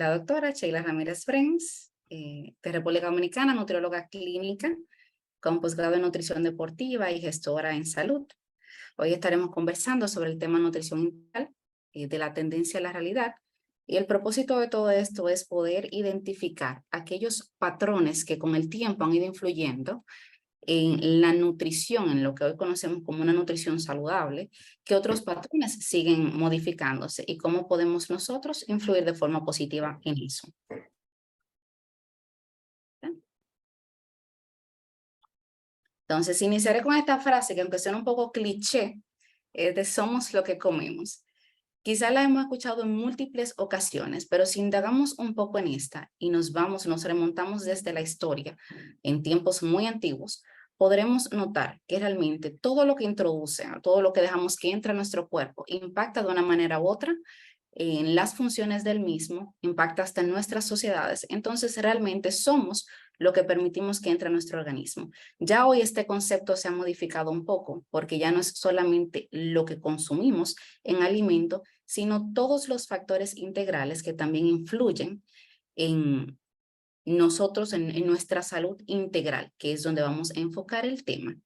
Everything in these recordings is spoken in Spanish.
la doctora Sheila Ramírez Frens, de República Dominicana, nutrióloga clínica con posgrado en nutrición deportiva y gestora en salud. Hoy estaremos conversando sobre el tema nutrición integral, de la tendencia a la realidad. Y el propósito de todo esto es poder identificar aquellos patrones que con el tiempo han ido influyendo en la nutrición, en lo que hoy conocemos como una nutrición saludable, que otros patrones siguen modificándose y cómo podemos nosotros influir de forma positiva en eso. Entonces, iniciaré con esta frase que aunque suena un poco cliché, es de somos lo que comemos. Quizá la hemos escuchado en múltiples ocasiones, pero si indagamos un poco en esta y nos remontamos desde la historia, en tiempos muy antiguos, podremos notar que realmente todo lo que introduce, todo lo que dejamos que entre a nuestro cuerpo, impacta de una manera u otra en las funciones del mismo, impacta hasta en nuestras sociedades. Entonces realmente somos lo que permitimos que entre a nuestro organismo. Ya hoy este concepto se ha modificado un poco, porque ya no es solamente lo que consumimos en alimento, sino todos los factores integrales que también influyen en nosotros, en nuestra salud integral, que es donde vamos a enfocar el tema.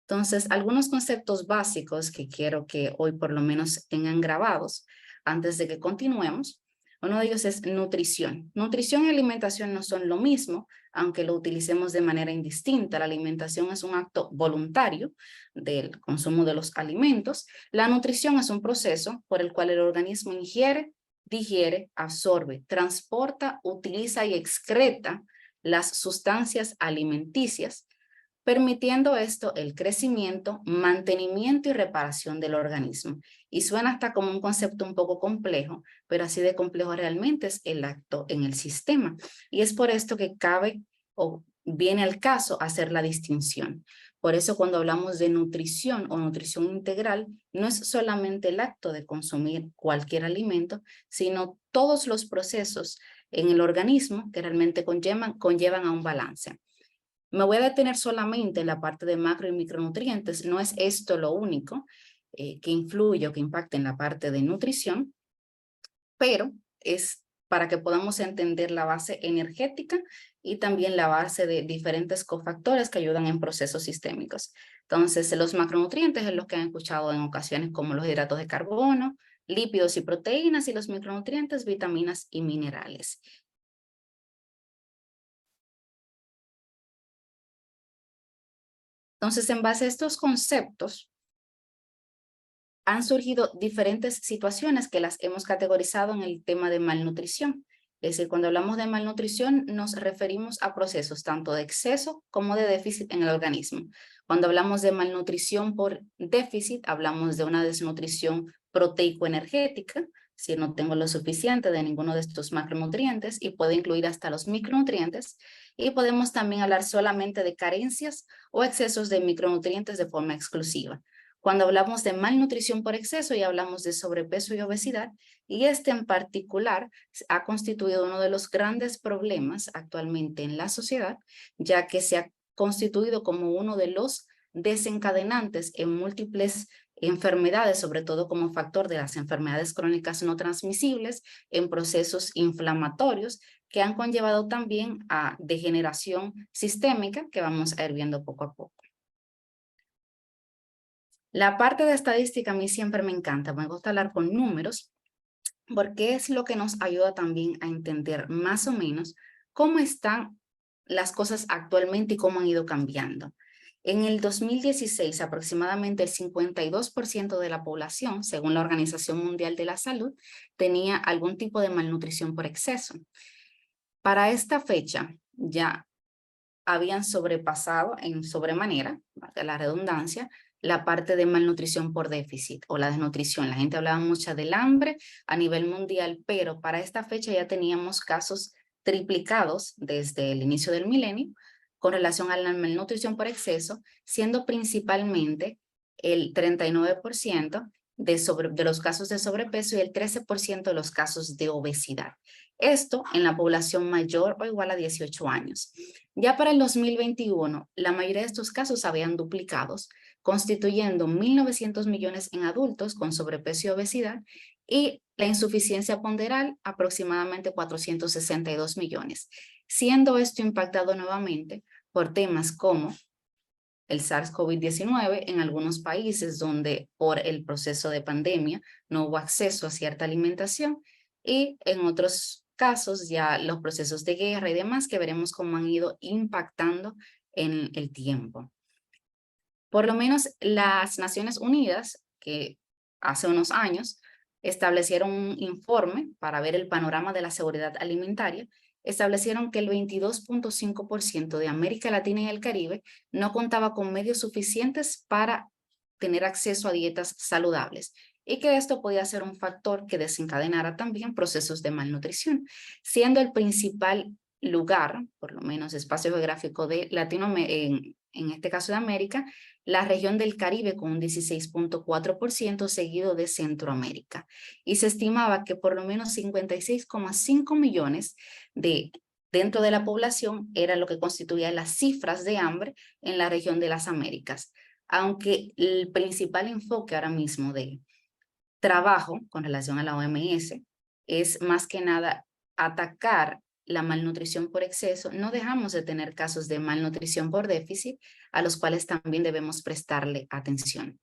Entonces, algunos conceptos básicos que quiero que hoy por lo menos tengan grabados antes de que continuemos. Uno de ellos es nutrición. Nutrición y alimentación no son lo mismo, aunque lo utilicemos de manera indistinta. La alimentación es un acto voluntario del consumo de los alimentos. La nutrición es un proceso por el cual el organismo ingiere, digiere, absorbe, transporta, utiliza y excreta las sustancias alimenticias, permitiendo esto el crecimiento, mantenimiento y reparación del organismo. Y suena hasta como un concepto un poco complejo, pero así de complejo realmente es el acto en el sistema. Y es por esto que cabe o viene al caso hacer la distinción. Por eso cuando hablamos de nutrición o nutrición integral, no es solamente el acto de consumir cualquier alimento, sino todos los procesos en el organismo que realmente conllevan a un balance. Me voy a detener solamente en la parte de macro y micronutrientes. No es esto lo único que influye o que impacta en la parte de nutrición, pero es para que podamos entender la base energética y también la base de diferentes cofactores que ayudan en procesos sistémicos. Entonces, los macronutrientes es lo que han escuchado en ocasiones como los hidratos de carbono, lípidos y proteínas, y los micronutrientes, vitaminas y minerales. Entonces, en base a estos conceptos, han surgido diferentes situaciones que las hemos categorizado en el tema de malnutrición. Es decir, cuando hablamos de malnutrición nos referimos a procesos tanto de exceso como de déficit en el organismo. Cuando hablamos de malnutrición por déficit, hablamos de una desnutrición proteico-energética, si no tengo lo suficiente de ninguno de estos macronutrientes, y puede incluir hasta los micronutrientes. Y podemos también hablar solamente de carencias o excesos de micronutrientes de forma exclusiva. Cuando hablamos de malnutrición por exceso, ya hablamos de sobrepeso y obesidad, y este en particular ha constituido uno de los grandes problemas actualmente en la sociedad, ya que se ha constituido como uno de los desencadenantes en múltiples enfermedades, sobre todo como factor de las enfermedades crónicas no transmisibles, en procesos inflamatorios que han conllevado también a degeneración sistémica que vamos a ir viendo poco a poco. La parte de estadística a mí siempre me encanta, me gusta hablar con números, porque es lo que nos ayuda también a entender más o menos cómo están las cosas actualmente y cómo han ido cambiando. En el 2016, aproximadamente el 52% de la población, según la Organización Mundial de la Salud, tenía algún tipo de malnutrición por exceso. Para esta fecha ya habían sobrepasado en sobremanera, valga la redundancia, la parte de malnutrición por déficit o la desnutrición. La gente hablaba mucho del hambre a nivel mundial, pero para esta fecha ya teníamos casos triplicados desde el inicio del milenio con relación a la malnutrición por exceso, siendo principalmente el 39% de los casos de sobrepeso y el 13% de los casos de obesidad. Esto en la población mayor o igual a 18 años. Ya para el 2021, la mayoría de estos casos habían duplicado, constituyendo 1.900 millones en adultos con sobrepeso y obesidad y la insuficiencia ponderal aproximadamente 462 millones, siendo esto impactado nuevamente por temas como el SARS-CoV-19 en algunos países donde por el proceso de pandemia no hubo acceso a cierta alimentación y en otros casos ya los procesos de guerra y demás que veremos cómo han ido impactando en el tiempo. Por lo menos las Naciones Unidas, que hace unos años establecieron un informe para ver el panorama de la seguridad alimentaria, establecieron que el 22.5% de América Latina y el Caribe no contaba con medios suficientes para tener acceso a dietas saludables y que esto podía ser un factor que desencadenara también procesos de malnutrición, siendo el principal lugar, por lo menos espacio geográfico de Latinoamérica, en este caso de América, la región del Caribe con un 16.4% seguido de Centroamérica. Y se estimaba que por lo menos 56,5 millones dentro de la población era lo que constituía las cifras de hambre en la región de las Américas. Aunque el principal enfoque ahora mismo de trabajo con relación a la OMS es más que nada atacar la malnutrición por exceso, no dejamos de tener casos de malnutrición por déficit a los cuales también debemos prestarle atención.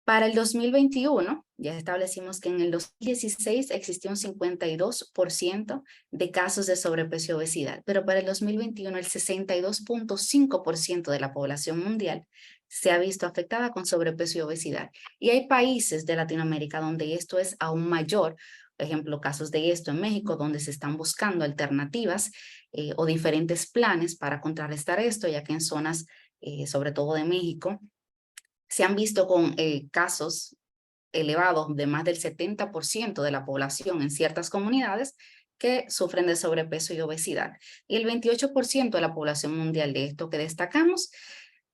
Para el 2021, ya establecimos que en el 2016 existió un 52% de casos de sobrepeso y obesidad, pero para el 2021 el 62.5% de la población mundial se ha visto afectada con sobrepeso y obesidad. Y hay países de Latinoamérica donde esto es aún mayor. Por ejemplo, casos de esto en México, donde se están buscando alternativas o diferentes planes para contrarrestar esto, ya que en zonas, sobre todo de México, se han visto con casos elevados de más del 70% de la población en ciertas comunidades que sufren de sobrepeso y obesidad. Y el 28% de la población mundial de esto que destacamos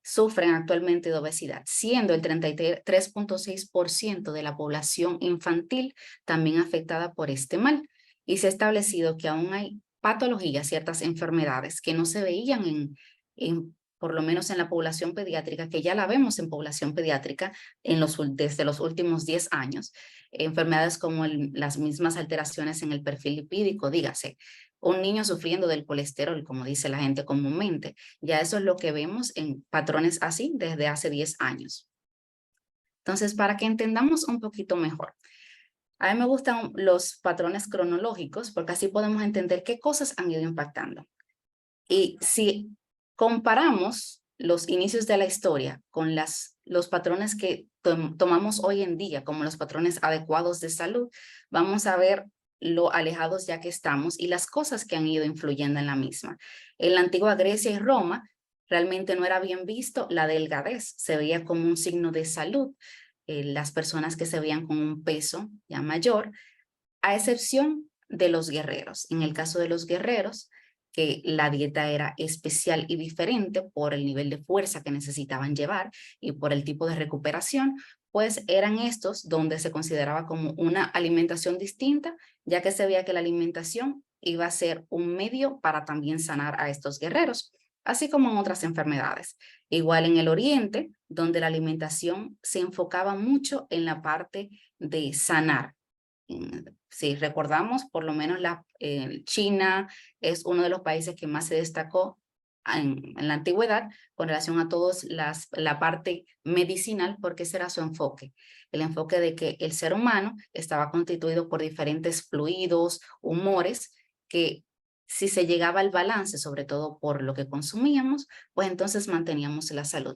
sufren actualmente de obesidad, siendo el 33.6% de la población infantil también afectada por este mal. Y se ha establecido que aún hay patologías, ciertas enfermedades que no se veían por lo menos en la población pediátrica, que ya la vemos en población pediátrica desde los últimos 10 años. Enfermedades como las mismas alteraciones en el perfil lipídico, dígase, un niño sufriendo del colesterol, como dice la gente comúnmente. Ya eso es lo que vemos en patrones así desde hace 10 años. Entonces, para que entendamos un poquito mejor, a mí me gustan los patrones cronológicos porque así podemos entender qué cosas han ido impactando. Y si comparamos los inicios de la historia con los patrones que tomamos hoy en día como los patrones adecuados de salud, vamos a ver lo alejados ya que estamos y las cosas que han ido influyendo en la misma. En la antigua Grecia y Roma realmente no era bien visto la delgadez, se veía como un signo de salud, las personas que se veían con un peso ya mayor, a excepción de los guerreros. En el caso de los guerreros, que la dieta era especial y diferente por el nivel de fuerza que necesitaban llevar y por el tipo de recuperación, pues eran estos donde se consideraba como una alimentación distinta, ya que se veía que la alimentación iba a ser un medio para también sanar a estos guerreros, así como en otras enfermedades. Igual en el Oriente, donde la alimentación se enfocaba mucho en la parte de sanar. Si recordamos, por lo menos China es uno de los países que más se destacó en la antigüedad con relación a todos la parte medicinal, porque ese era su enfoque. El enfoque de que el ser humano estaba constituido por diferentes fluidos, humores, que si se llegaba al balance, sobre todo por lo que consumíamos, pues entonces manteníamos la salud.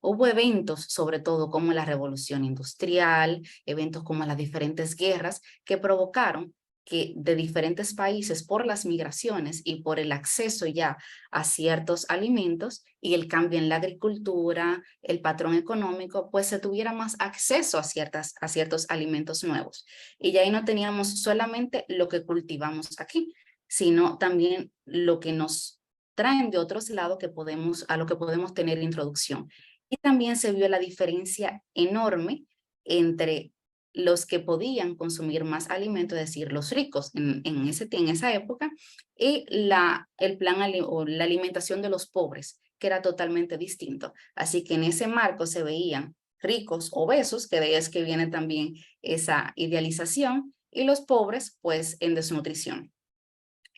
Hubo eventos, sobre todo como la revolución industrial, eventos como las diferentes guerras, que provocaron que de diferentes países por las migraciones y por el acceso ya a ciertos alimentos y el cambio en la agricultura, el patrón económico, pues se tuviera más acceso a ciertos alimentos nuevos. Y ya ahí no teníamos solamente lo que cultivamos aquí, sino también lo que nos traen de otros lados a lo que podemos tener introducción. Y también se vio la diferencia enorme entre los que podían consumir más alimento, es decir, los ricos en esa época, y el plan o la alimentación de los pobres, que era totalmente distinto. Así que en ese marco se veían ricos obesos, que de ahí es que viene también esa idealización, y los pobres pues en desnutrición.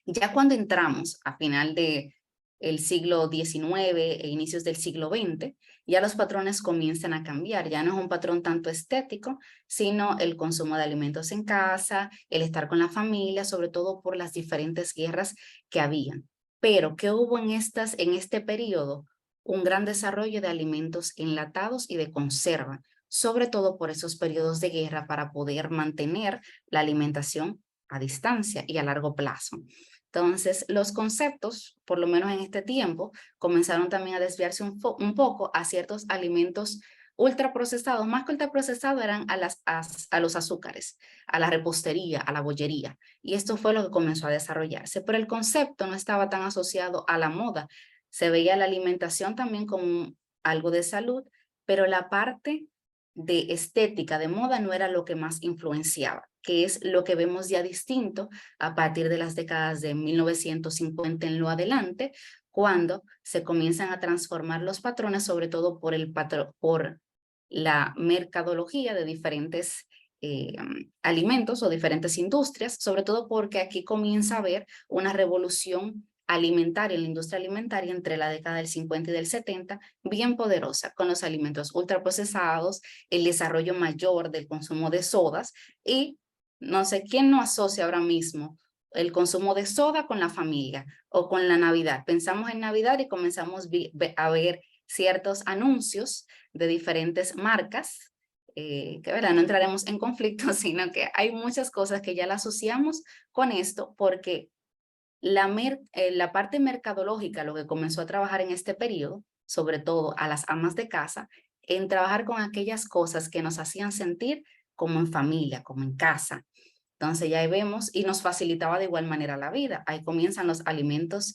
Ya cuando entramos a final de el siglo XIX e inicios del siglo XX, ya los patrones comienzan a cambiar. Ya no es un patrón tanto estético, sino el consumo de alimentos en casa, el estar con la familia, sobre todo por las diferentes guerras que habían. Pero, ¿qué hubo en este periodo? Un gran desarrollo de alimentos enlatados y de conserva, sobre todo por esos periodos de guerra para poder mantener la alimentación a distancia y a largo plazo. Entonces, los conceptos, por lo menos en este tiempo, comenzaron también a desviarse un poco a ciertos alimentos ultraprocesados. Más que ultraprocesados eran a los azúcares, a la repostería, a la bollería. Y esto fue lo que comenzó a desarrollarse. Pero el concepto no estaba tan asociado a la moda. Se veía la alimentación también como algo de salud, pero la parte de estética, de moda, no era lo que más influenciaba, que es lo que vemos ya distinto a partir de las décadas de 1950 en lo adelante, cuando se comienzan a transformar los patrones, sobre todo por la mercadología de diferentes alimentos o diferentes industrias, sobre todo porque aquí comienza a haber una revolución alimentaria, en la industria alimentaria entre la década del 50 y del 70, bien poderosa, con los alimentos ultraprocesados, el desarrollo mayor del consumo de sodas y no sé quién no asocia ahora mismo el consumo de soda con la familia o con la Navidad. Pensamos en Navidad y comenzamos a ver ciertos anuncios de diferentes marcas, que verdad no entraremos en conflicto, sino que hay muchas cosas que ya la asociamos con esto porque la parte mercadológica, lo que comenzó a trabajar en este periodo, sobre todo a las amas de casa, en trabajar con aquellas cosas que nos hacían sentir como en familia, como en casa. Entonces ya ahí vemos y nos facilitaba de igual manera la vida. Ahí comienzan los alimentos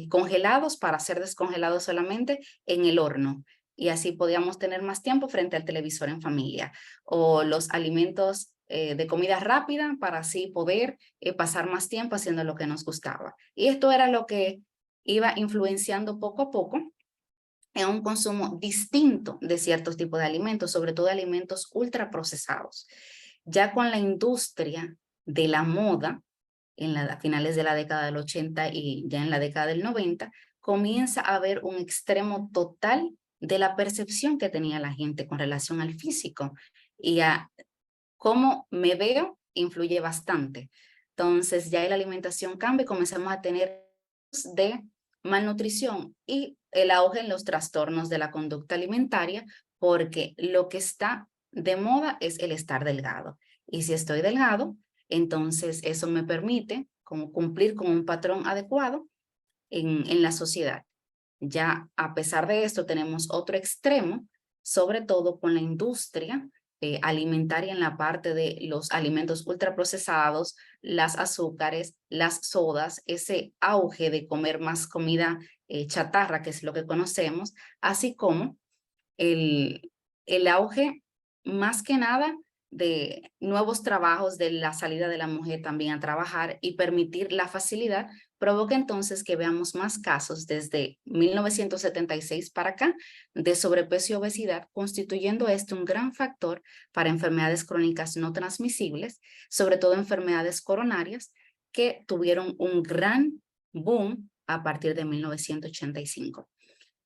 congelados para ser descongelados solamente en el horno. Y así podíamos tener más tiempo frente al televisor en familia. O los alimentos de comida rápida para así poder pasar más tiempo haciendo lo que nos gustaba. Y esto era lo que iba influenciando poco a poco en un consumo distinto de ciertos tipos de alimentos, sobre todo alimentos ultraprocesados. Ya con la industria de la moda, a finales de la década del 80 y ya en la década del 90, comienza a haber un extremo total de la percepción que tenía la gente con relación al físico y a cómo me veo influye bastante. Entonces ya la alimentación cambia y comenzamos a tener de malnutrición y el auge en los trastornos de la conducta alimentaria porque lo que está de moda es el estar delgado. Y si estoy delgado, entonces eso me permite como cumplir con un patrón adecuado en la sociedad. Ya a pesar de esto tenemos otro extremo, sobre todo con la industria alimentaria en la parte de los alimentos ultraprocesados, las azúcares, las sodas, ese auge de comer más comida chatarra, que es lo que conocemos, así como el, el auge más que nada de nuevos trabajos, de la salida de la mujer también a trabajar y permitir la facilidad, provoca entonces que veamos más casos desde 1976 para acá de sobrepeso y obesidad, constituyendo esto un gran factor para enfermedades crónicas no transmisibles, sobre todo enfermedades coronarias, que tuvieron un gran boom a partir de 1985.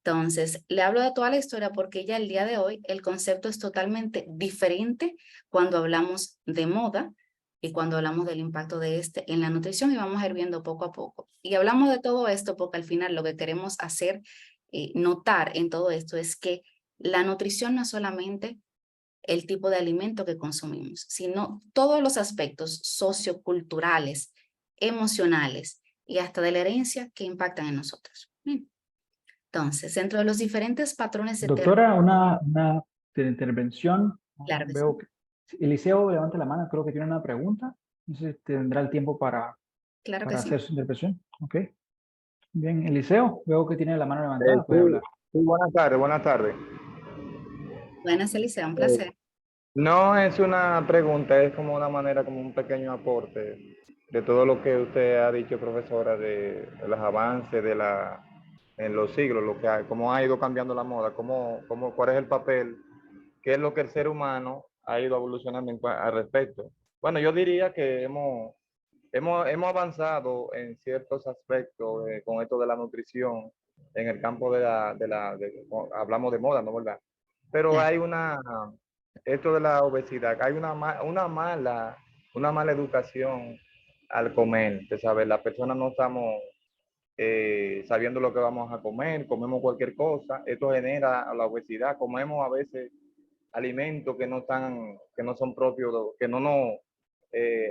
Entonces, le hablo de toda la historia porque ya el día de hoy el concepto es totalmente diferente cuando hablamos de moda y cuando hablamos del impacto de este en la nutrición y vamos a ir viendo poco a poco. Y hablamos de todo esto porque al final lo que queremos hacer notar en todo esto es que la nutrición no es solamente el tipo de alimento que consumimos, sino todos los aspectos socioculturales, emocionales y hasta de la herencia que impactan en nosotros. Entonces, dentro de los diferentes patrones de Doctora, una intervención. claro que Veo sí, que Eliseo levanta la mano, creo que tiene una pregunta. No sé si tendrá el tiempo claro que para sí. hacer su intervención. Ok. Bien, Eliseo, veo que tiene la mano Eh, levantada, sí, puede hablar. sí, buenas tardes, buenas tardes. Buenas, Eliseo, un Eh, placer. no es una pregunta, es como una manera, como un pequeño aporte de todo lo que usted ha dicho, profesora, de los avances en los siglos, cómo ha ido cambiando la moda, cuál es el papel qué es lo que el ser humano ha ido evolucionando al respecto. Bueno, yo diría que hemos avanzado en ciertos aspectos con esto de la nutrición en el campo hablamos de moda, ¿no? ¿Verdad? Pero Claro. hay esto de la obesidad, hay una mala educación al comer, ¿sabes? Las personas no estamos sabiendo lo que vamos a comer, comemos cualquier cosa, esto genera la obesidad, comemos a veces alimentos que no son propios, que no nos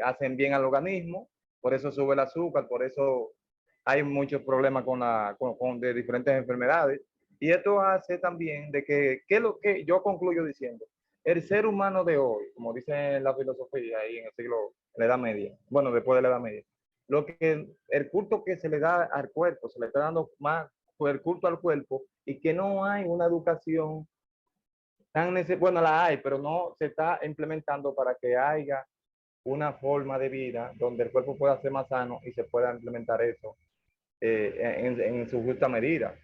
hacen bien al organismo, por eso sube el azúcar, por eso hay muchos problemas de diferentes enfermedades. Y esto hace también de que es lo que yo concluyo diciendo, el ser humano de hoy, como dice la filosofía ahí en la Edad Media, bueno, después de la Edad Media, el culto que se le da al cuerpo, se le está dando más por el culto al cuerpo y que no hay una educación bueno, la hay, pero no se está implementando para que haya una forma de vida donde el cuerpo pueda ser más sano y se pueda implementar eso en su justa medida.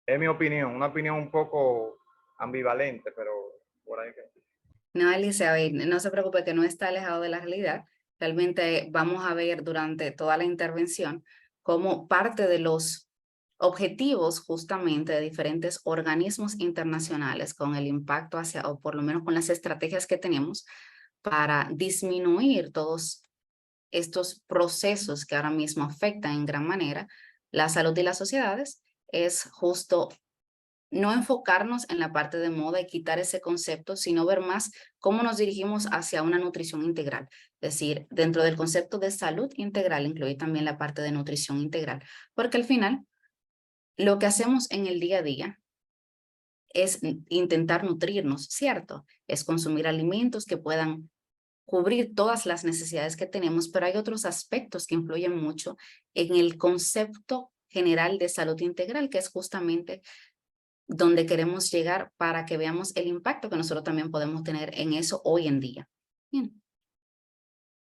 Es mi opinión, una opinión un poco ambivalente, pero por ahí que... No, Elizabeth, no se preocupe que no está alejado de la realidad. Realmente vamos a ver durante toda la intervención cómo parte de los objetivos justamente de diferentes organismos internacionales con el impacto hacia, o por lo menos con las estrategias que tenemos para disminuir todos estos procesos que ahora mismo afectan en gran manera la salud y las sociedades, es justo no enfocarnos en la parte de moda y quitar ese concepto, sino ver más cómo nos dirigimos hacia una nutrición integral. Es decir, dentro del concepto de salud integral, incluir también la parte de nutrición integral, porque al final lo que hacemos en el día a día es intentar nutrirnos, ¿cierto? Es consumir alimentos que puedan cubrir todas las necesidades que tenemos, pero hay otros aspectos que influyen mucho en el concepto general de salud integral, que es justamente donde queremos llegar para que veamos el impacto que nosotros también podemos tener en eso hoy en día. Bien.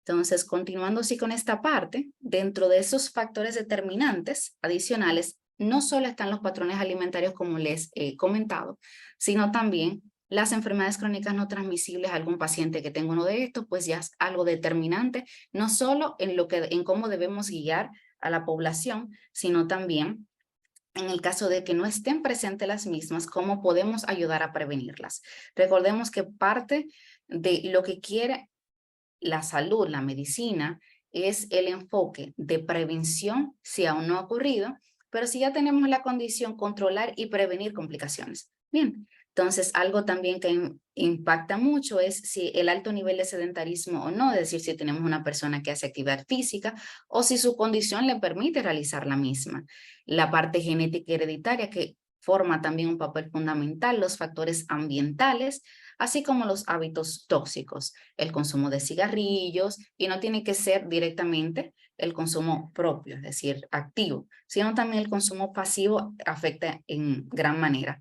Entonces, continuando así con esta parte, dentro de esos factores determinantes adicionales, no solo están los patrones alimentarios como les he comentado, sino también las enfermedades crónicas no transmisibles. Algún paciente que tenga uno de estos, pues ya es algo determinante, no solo en cómo debemos guiar a la población, sino también en el caso de que no estén presentes las mismas, cómo podemos ayudar a prevenirlas. Recordemos que parte de lo que quiere la salud, la medicina, es el enfoque de prevención si aún no ha ocurrido, pero si ya tenemos la condición, controlar y prevenir complicaciones. Bien, entonces algo también que impacta mucho es si el alto nivel de sedentarismo o no, es decir, si tenemos una persona que hace actividad física o si su condición le permite realizar la misma. La parte genética hereditaria que forma también un papel fundamental, los factores ambientales, así como los hábitos tóxicos, el consumo de cigarrillos, y no tiene que ser directamente el consumo propio, es decir, activo, sino también el consumo pasivo afecta en gran manera.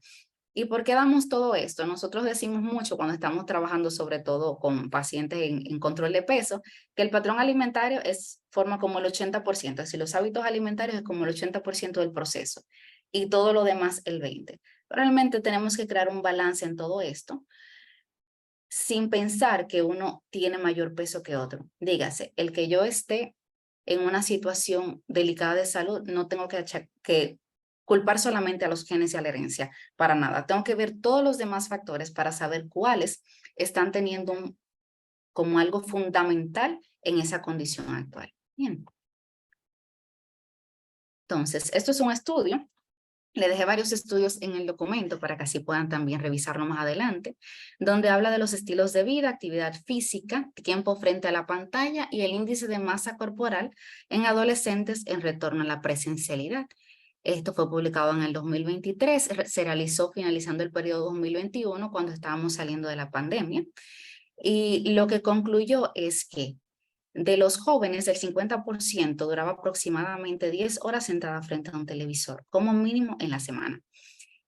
¿Y por qué damos todo esto? Nosotros decimos mucho cuando estamos trabajando sobre todo con pacientes en control de peso, que el patrón alimentario forma como el 80%, es decir, los hábitos alimentarios es como el 80% del proceso y todo lo demás el 20%. Realmente tenemos que crear un balance en todo esto, sin pensar que uno tiene mayor peso que otro. Dígase, el que yo esté en una situación delicada de salud, no tengo que culpar solamente a los genes y a la herencia, para nada. Tengo que ver todos los demás factores para saber cuáles están teniendo como algo fundamental en esa condición actual. Bien. Entonces, esto es un estudio. Le dejé varios estudios en el documento para que así puedan también revisarlo más adelante, donde habla de los estilos de vida, actividad física, tiempo frente a la pantalla y el índice de masa corporal en adolescentes en retorno a la presencialidad. Esto fue publicado en el 2023, se realizó finalizando el periodo 2021 cuando estábamos saliendo de la pandemia. Y lo que concluyó es que de los jóvenes, el 50% duraba aproximadamente 10 horas sentada frente a un televisor, como mínimo en la semana.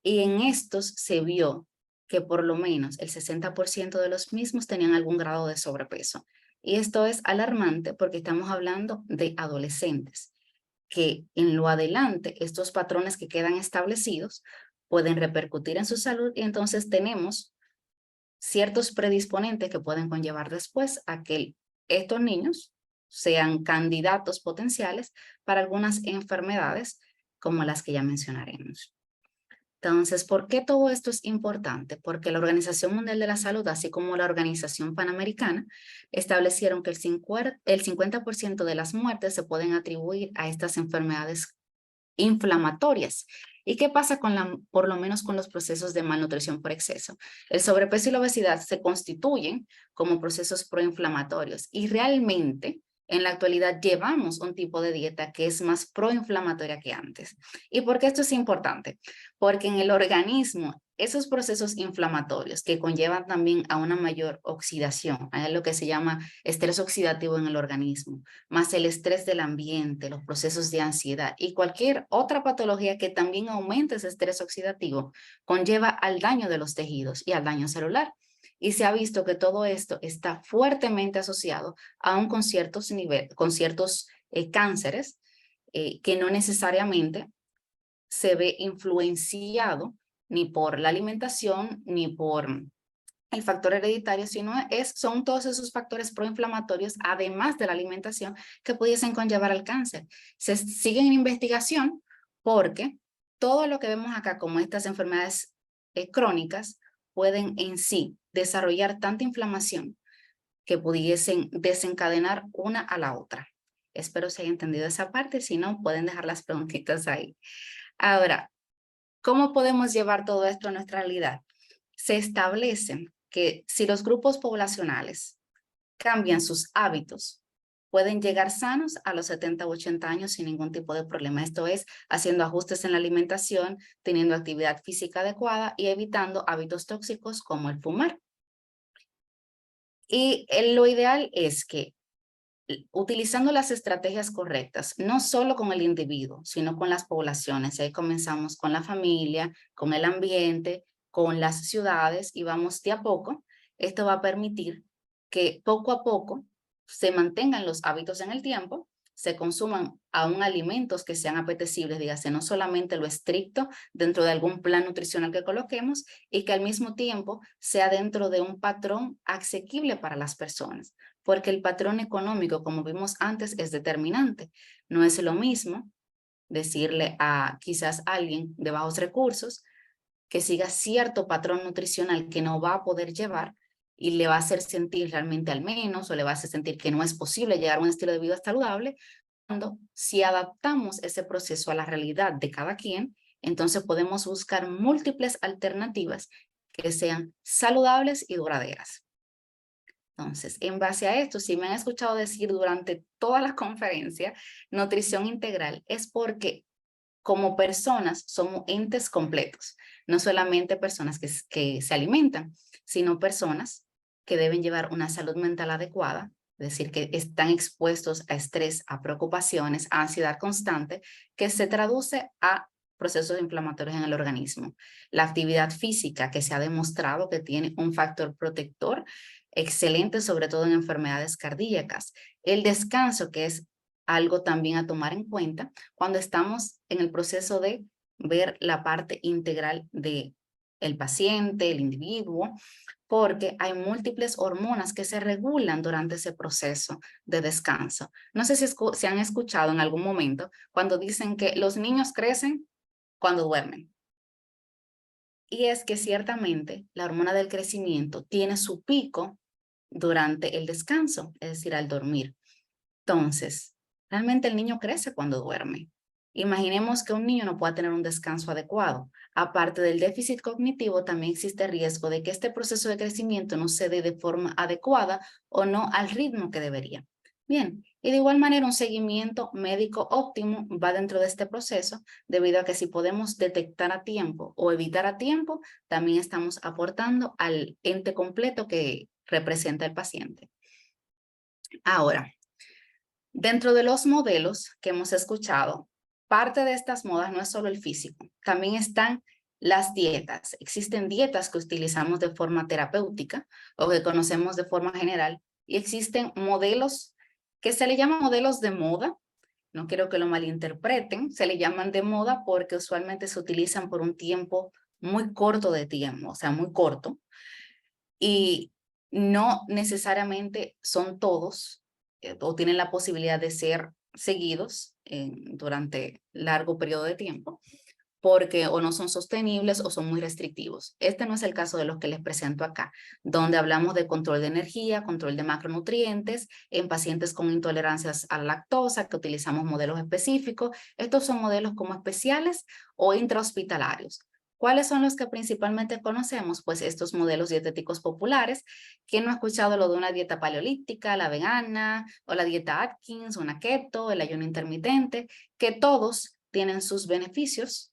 Y en estos se vio que por lo menos el 60% de los mismos tenían algún grado de sobrepeso. Y esto es alarmante porque estamos hablando de adolescentes, que en lo adelante estos patrones que quedan establecidos pueden repercutir en su salud y entonces tenemos ciertos predisponentes que pueden conllevar después a que estos niños sean candidatos potenciales para algunas enfermedades como las que ya mencionaremos. Entonces, ¿por qué todo esto es importante? Porque la Organización Mundial de la Salud, así como la Organización Panamericana, establecieron que el 50% de las muertes se pueden atribuir a estas enfermedades inflamatorias. ¿Y qué pasa por lo menos con los procesos de malnutrición por exceso? El sobrepeso y la obesidad se constituyen como procesos proinflamatorios y realmente en la actualidad llevamos un tipo de dieta que es más proinflamatoria que antes. ¿Y por qué esto es importante? Porque en el organismo esos procesos inflamatorios que conllevan también a una mayor oxidación, hay lo que se llama estrés oxidativo en el organismo, más el estrés del ambiente, los procesos de ansiedad y cualquier otra patología que también aumente ese estrés oxidativo, conlleva al daño de los tejidos y al daño celular. Y se ha visto que todo esto está fuertemente asociado aún con ciertos cánceres que no necesariamente se ve influenciado ni por la alimentación ni por el factor hereditario, sino son todos esos factores proinflamatorios, además de la alimentación, que pudiesen conllevar al cáncer. Se siguen en investigación porque todo lo que vemos acá como estas enfermedades crónicas pueden en sí desarrollar tanta inflamación que pudiesen desencadenar una a la otra. Espero se haya entendido esa parte, si no pueden dejar las preguntitas ahí. Ahora, ¿cómo podemos llevar todo esto a nuestra realidad? Se establece que si los grupos poblacionales cambian sus hábitos, pueden llegar sanos a los 70 u 80 años sin ningún tipo de problema. Esto es, haciendo ajustes en la alimentación, teniendo actividad física adecuada y evitando hábitos tóxicos como el fumar. Y lo ideal es que utilizando las estrategias correctas, no solo con el individuo, sino con las poblaciones. Ahí comenzamos con la familia, con el ambiente, con las ciudades y vamos de a poco. Esto va a permitir que poco a poco se mantengan los hábitos en el tiempo, se consuman aún alimentos que sean apetecibles, dígase, no solamente lo estricto dentro de algún plan nutricional que coloquemos y que al mismo tiempo sea dentro de un patrón asequible para las personas. Porque el patrón económico, como vimos antes, es determinante. No es lo mismo decirle a quizás alguien de bajos recursos que siga cierto patrón nutricional que no va a poder llevar y le va a hacer sentir realmente al menos o le va a hacer sentir que no es posible llegar a un estilo de vida saludable. Cuando si adaptamos ese proceso a la realidad de cada quien, entonces podemos buscar múltiples alternativas que sean saludables y duraderas. Entonces, en base a esto, si me han escuchado decir durante toda la conferencia, nutrición integral, es porque como personas somos entes completos, no solamente personas que se alimentan, sino personas que deben llevar una salud mental adecuada, es decir, que están expuestos a estrés, a preocupaciones, a ansiedad constante, que se traduce a procesos inflamatorios en el organismo. La actividad física que se ha demostrado que tiene un factor protector excelente, sobre todo en enfermedades cardíacas. El descanso, que es algo también a tomar en cuenta cuando estamos en el proceso de ver la parte integral de el paciente, el individuo, porque hay múltiples hormonas que se regulan durante ese proceso de descanso. No sé si han escuchado en algún momento cuando dicen que los niños crecen cuando duermen. Y es que ciertamente la hormona del crecimiento tiene su pico durante el descanso, es decir, al dormir. Entonces, realmente el niño crece cuando duerme. Imaginemos que un niño no pueda tener un descanso adecuado. Aparte del déficit cognitivo, también existe riesgo de que este proceso de crecimiento no se dé de forma adecuada o no al ritmo que debería. Bien, y de igual manera un seguimiento médico óptimo va dentro de este proceso, debido a que si podemos detectar a tiempo o evitar a tiempo, también estamos aportando al ente completo que representa el paciente. Ahora, dentro de los modelos que hemos escuchado, parte de estas modas no es solo el físico, también están las dietas. Existen dietas que utilizamos de forma terapéutica o que conocemos de forma general y existen modelos que se le llaman modelos de moda. No quiero que lo malinterpreten, se le llaman de moda porque usualmente se utilizan por un tiempo muy corto de tiempo, o sea, muy corto. y no necesariamente son todos o tienen la posibilidad de ser seguidos durante largo periodo de tiempo, porque o no son sostenibles o son muy restrictivos. Este no es el caso de los que les presento acá, donde hablamos de control de energía, control de macronutrientes en pacientes con intolerancias a la lactosa, que utilizamos modelos específicos. Estos son modelos como especiales o intrahospitalarios. ¿Cuáles son los que principalmente conocemos? Pues estos modelos dietéticos populares. ¿Quién no ha escuchado lo de una dieta paleolítica, la vegana, o la dieta Atkins, una keto, el ayuno intermitente? Que todos tienen sus beneficios,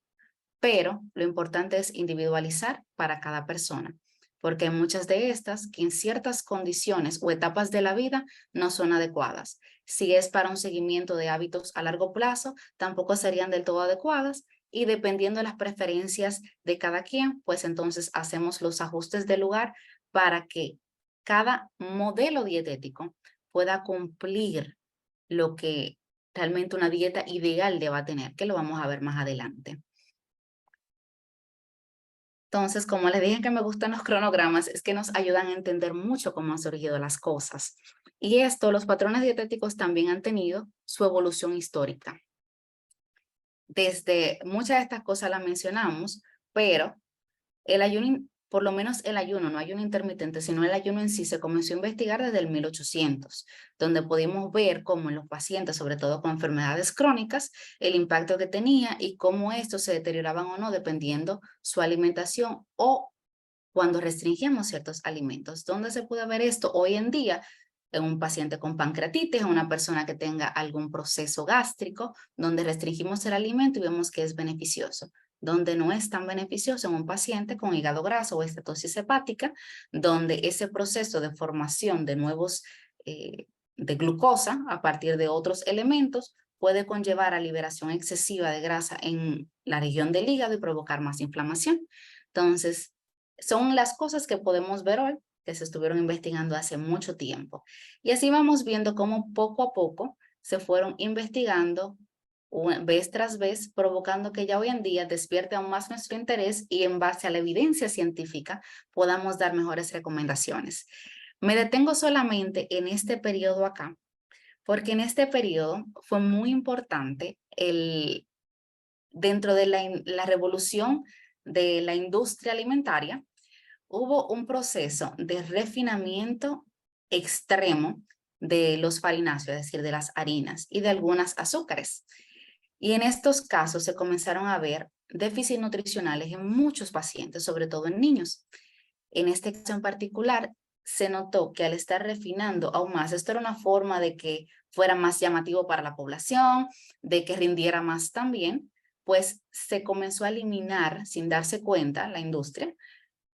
pero lo importante es individualizar para cada persona, porque hay muchas de estas que en ciertas condiciones o etapas de la vida no son adecuadas. Si es para un seguimiento de hábitos a largo plazo, tampoco serían del todo adecuadas, y dependiendo de las preferencias de cada quien, pues entonces hacemos los ajustes del lugar para que cada modelo dietético pueda cumplir lo que realmente una dieta ideal deba tener, que lo vamos a ver más adelante. Entonces, como les dije que me gustan los cronogramas, es que nos ayudan a entender mucho cómo han surgido las cosas. Y esto, los patrones dietéticos también han tenido su evolución histórica. Desde muchas de estas cosas las mencionamos, pero el ayuno, por lo menos el ayuno, no ayuno intermitente, sino el ayuno en sí se comenzó a investigar desde el 1800, donde pudimos ver cómo en los pacientes, sobre todo con enfermedades crónicas, el impacto que tenía y cómo estos se deterioraban o no dependiendo su alimentación o cuando restringíamos ciertos alimentos. ¿Dónde se puede ver esto hoy en día? En un paciente con pancreatitis, en una persona que tenga algún proceso gástrico, donde restringimos el alimento y vemos que es beneficioso. Donde no es tan beneficioso en un paciente con hígado graso o estatosis hepática, donde ese proceso de formación de nuevos de glucosa a partir de otros elementos puede conllevar a liberación excesiva de grasa en la región del hígado y provocar más inflamación. Entonces, son las cosas que podemos ver hoy, que se estuvieron investigando hace mucho tiempo. Y así vamos viendo cómo poco a poco se fueron investigando vez tras vez, provocando que ya hoy en día despierte aún más nuestro interés y en base a la evidencia científica podamos dar mejores recomendaciones. Me detengo solamente en este periodo acá, porque en este periodo fue muy importante dentro de la revolución de la industria alimentaria, hubo un proceso de refinamiento extremo de los farináceos, es decir, de las harinas y de algunas azúcares. Y en estos casos se comenzaron a ver déficits nutricionales en muchos pacientes, sobre todo en niños. En este caso en particular, se notó que al estar refinando aún más, esto era una forma de que fuera más llamativo para la población, de que rindiera más también, pues se comenzó a eliminar, sin darse cuenta, la industria,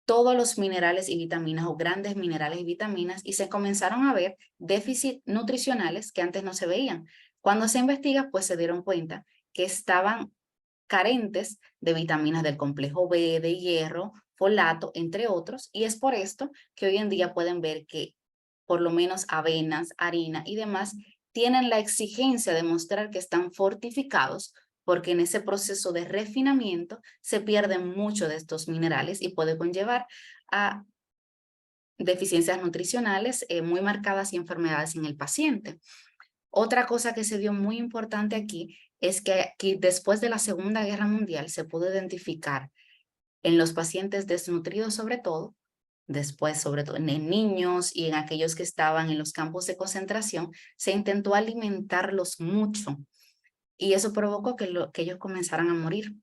todos los minerales y vitaminas o grandes minerales y vitaminas, y se comenzaron a ver déficits nutricionales que antes no se veían. Cuando se investiga, pues se dieron cuenta que estaban carentes de vitaminas del complejo B, de hierro, folato, entre otros, y es por esto que hoy en día pueden ver que por lo menos avenas, harina y demás tienen la exigencia de mostrar que están fortificados, porque en ese proceso de refinamiento se pierden mucho de estos minerales y puede conllevar a deficiencias nutricionales muy marcadas y enfermedades en el paciente. Otra cosa que se dio muy importante aquí es que aquí, después de la Segunda Guerra Mundial se pudo identificar en los pacientes desnutridos sobre todo, después sobre todo en niños y en aquellos que estaban en los campos de concentración, se intentó alimentarlos mucho y eso provocó que ellos comenzaran a morir.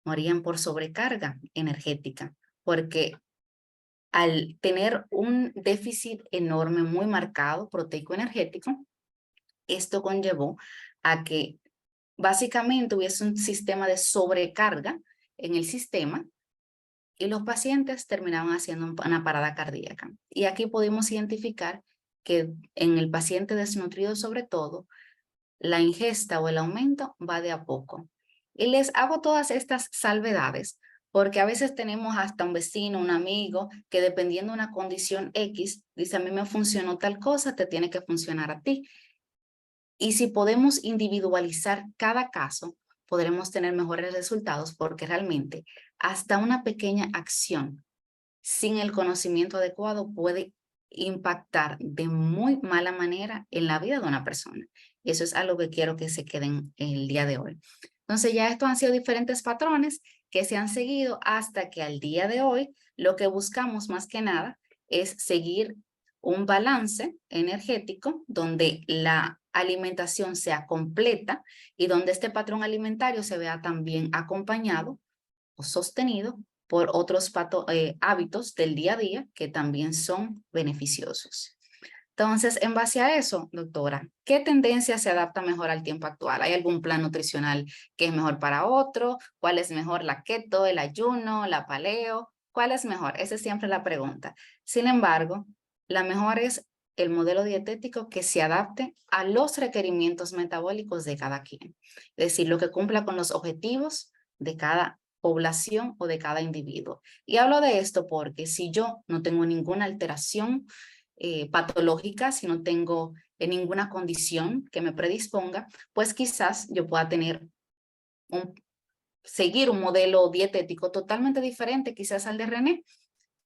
Morían por sobrecarga energética, porque al tener un déficit enorme, muy marcado, proteico-energético, esto conllevó a que básicamente hubiese un sistema de sobrecarga en el sistema y los pacientes terminaban haciendo una parada cardíaca. Y aquí pudimos identificar que en el paciente desnutrido sobre todo, la ingesta o el aumento va de a poco. Y les hago todas estas salvedades porque a veces tenemos hasta un vecino, un amigo, que dependiendo de una condición X, dice a mí me funcionó tal cosa, te tiene que funcionar a ti. Y si podemos individualizar cada caso, podremos tener mejores resultados porque realmente hasta una pequeña acción sin el conocimiento adecuado puede impactar de muy mala manera en la vida de una persona. Y eso es algo que quiero que se queden el día de hoy. Entonces ya estos han sido diferentes patrones que se han seguido hasta que al día de hoy lo que buscamos más que nada es seguir un balance energético donde la alimentación sea completa y donde este patrón alimentario se vea también acompañado o sostenido por otros hábitos del día a día que también son beneficiosos. Entonces, en base a eso, doctora, ¿qué tendencia se adapta mejor al tiempo actual? ¿Hay algún plan nutricional que es mejor para otro? ¿Cuál es mejor, la keto, el ayuno, la paleo? ¿Cuál es mejor? Esa es siempre la pregunta. Sin embargo, la mejor es el modelo dietético que se adapte a los requerimientos metabólicos de cada quien. Es decir, lo que cumpla con los objetivos de cada población o de cada individuo. Y hablo de esto porque si yo no tengo ninguna alteración patológica, si no tengo ninguna condición que me predisponga, pues quizás yo pueda seguir un modelo dietético totalmente diferente quizás al de René,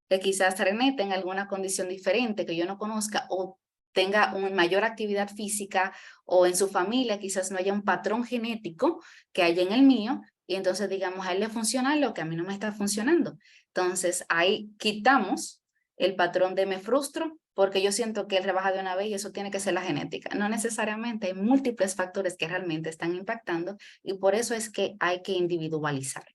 que quizás René tenga alguna condición diferente que yo no conozca o tenga una mayor actividad física o en su familia quizás no haya un patrón genético que haya en el mío y entonces digamos a él le funciona lo que a mí no me está funcionando. Entonces ahí quitamos el patrón de me frustro porque yo siento que él rebaja de una vez y eso tiene que ser la genética. No necesariamente, hay múltiples factores que realmente están impactando y por eso es que hay que individualizar.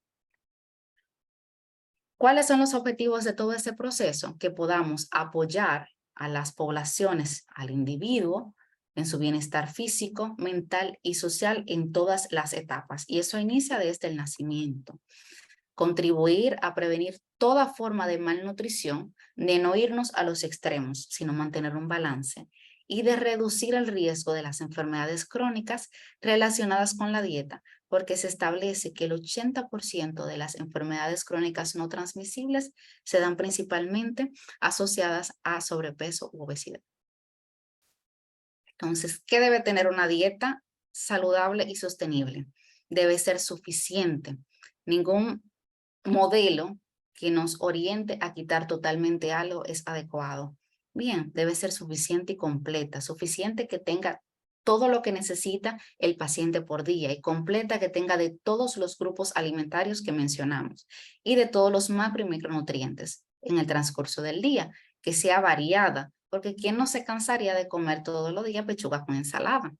¿Cuáles son los objetivos de todo este proceso? Que podamos apoyar a las poblaciones, al individuo, en su bienestar físico, mental y social en todas las etapas. Y eso inicia desde el nacimiento. Contribuir a prevenir toda forma de malnutrición, de no irnos a los extremos, sino mantener un balance y de reducir el riesgo de las enfermedades crónicas relacionadas con la dieta, porque se establece que el 80% de las enfermedades crónicas no transmisibles se dan principalmente asociadas a sobrepeso u obesidad. Entonces, ¿qué debe tener una dieta saludable y sostenible? Debe ser suficiente. Ningún modelo que nos oriente a quitar totalmente algo es adecuado. Bien, debe ser suficiente y completa, suficiente que tenga todo lo que necesita el paciente por día y completa que tenga de todos los grupos alimentarios que mencionamos y de todos los macro y micronutrientes en el transcurso del día, que sea variada, porque ¿quién no se cansaría de comer todos los días pechuga con ensalada?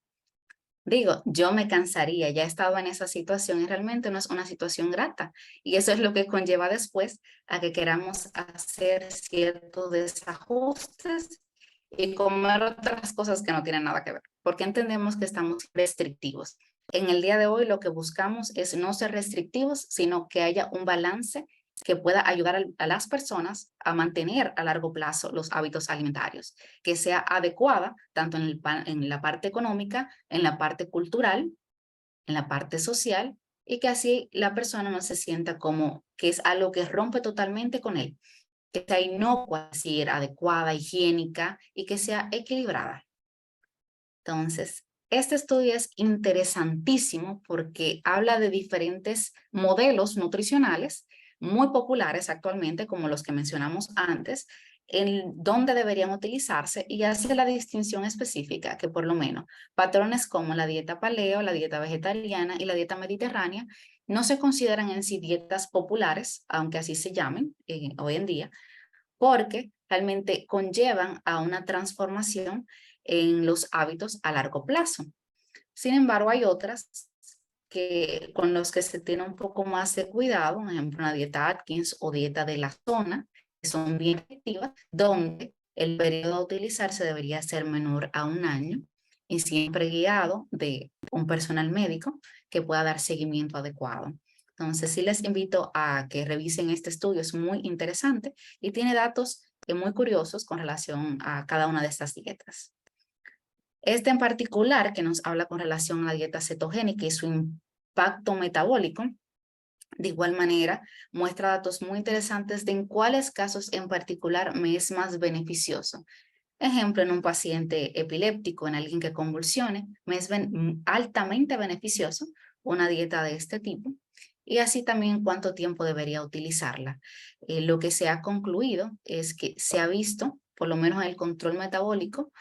Digo, yo me cansaría, ya he estado en esa situación y realmente no es una situación grata. Y eso es lo que conlleva después a que queramos hacer ciertos desajustes y comer otras cosas que no tienen nada que ver, porque entendemos que estamos restrictivos. En el día de hoy lo que buscamos es no ser restrictivos, sino que haya un balance que pueda ayudar a las personas a mantener a largo plazo los hábitos alimentarios, que sea adecuada tanto en la parte económica, en la parte cultural, en la parte social, y que así la persona no se sienta como que es algo que rompe totalmente con él, que sea inocua, es decir, adecuada, higiénica y que sea equilibrada. Entonces, este estudio es interesantísimo porque habla de diferentes modelos nutricionales muy populares actualmente, como los que mencionamos antes, en dónde deberían utilizarse y hace la distinción específica que por lo menos patrones como la dieta paleo, la dieta vegetariana y la dieta mediterránea no se consideran en sí dietas populares, aunque así se llamen hoy en día, porque realmente conllevan a una transformación en los hábitos a largo plazo. Sin embargo, hay otras con los que se tiene un poco más de cuidado, por ejemplo, una dieta Atkins o dieta de la zona, que son bien efectivas, donde el periodo a utilizarse debería ser menor a 1 año y siempre guiado de un personal médico que pueda dar seguimiento adecuado. Entonces, sí les invito a que revisen este estudio, es muy interesante y tiene datos muy curiosos con relación a cada una de estas dietas. Este en particular, que nos habla con relación a la dieta cetogénica y su impacto metabólico, de igual manera, muestra datos muy interesantes de en cuáles casos en particular me es más beneficioso. Ejemplo, en un paciente epiléptico, en alguien que convulsione, me es altamente beneficioso una dieta de este tipo. y así también cuánto tiempo debería utilizarla. Lo que se ha concluido es que se ha visto, por lo menos en el control metabólico,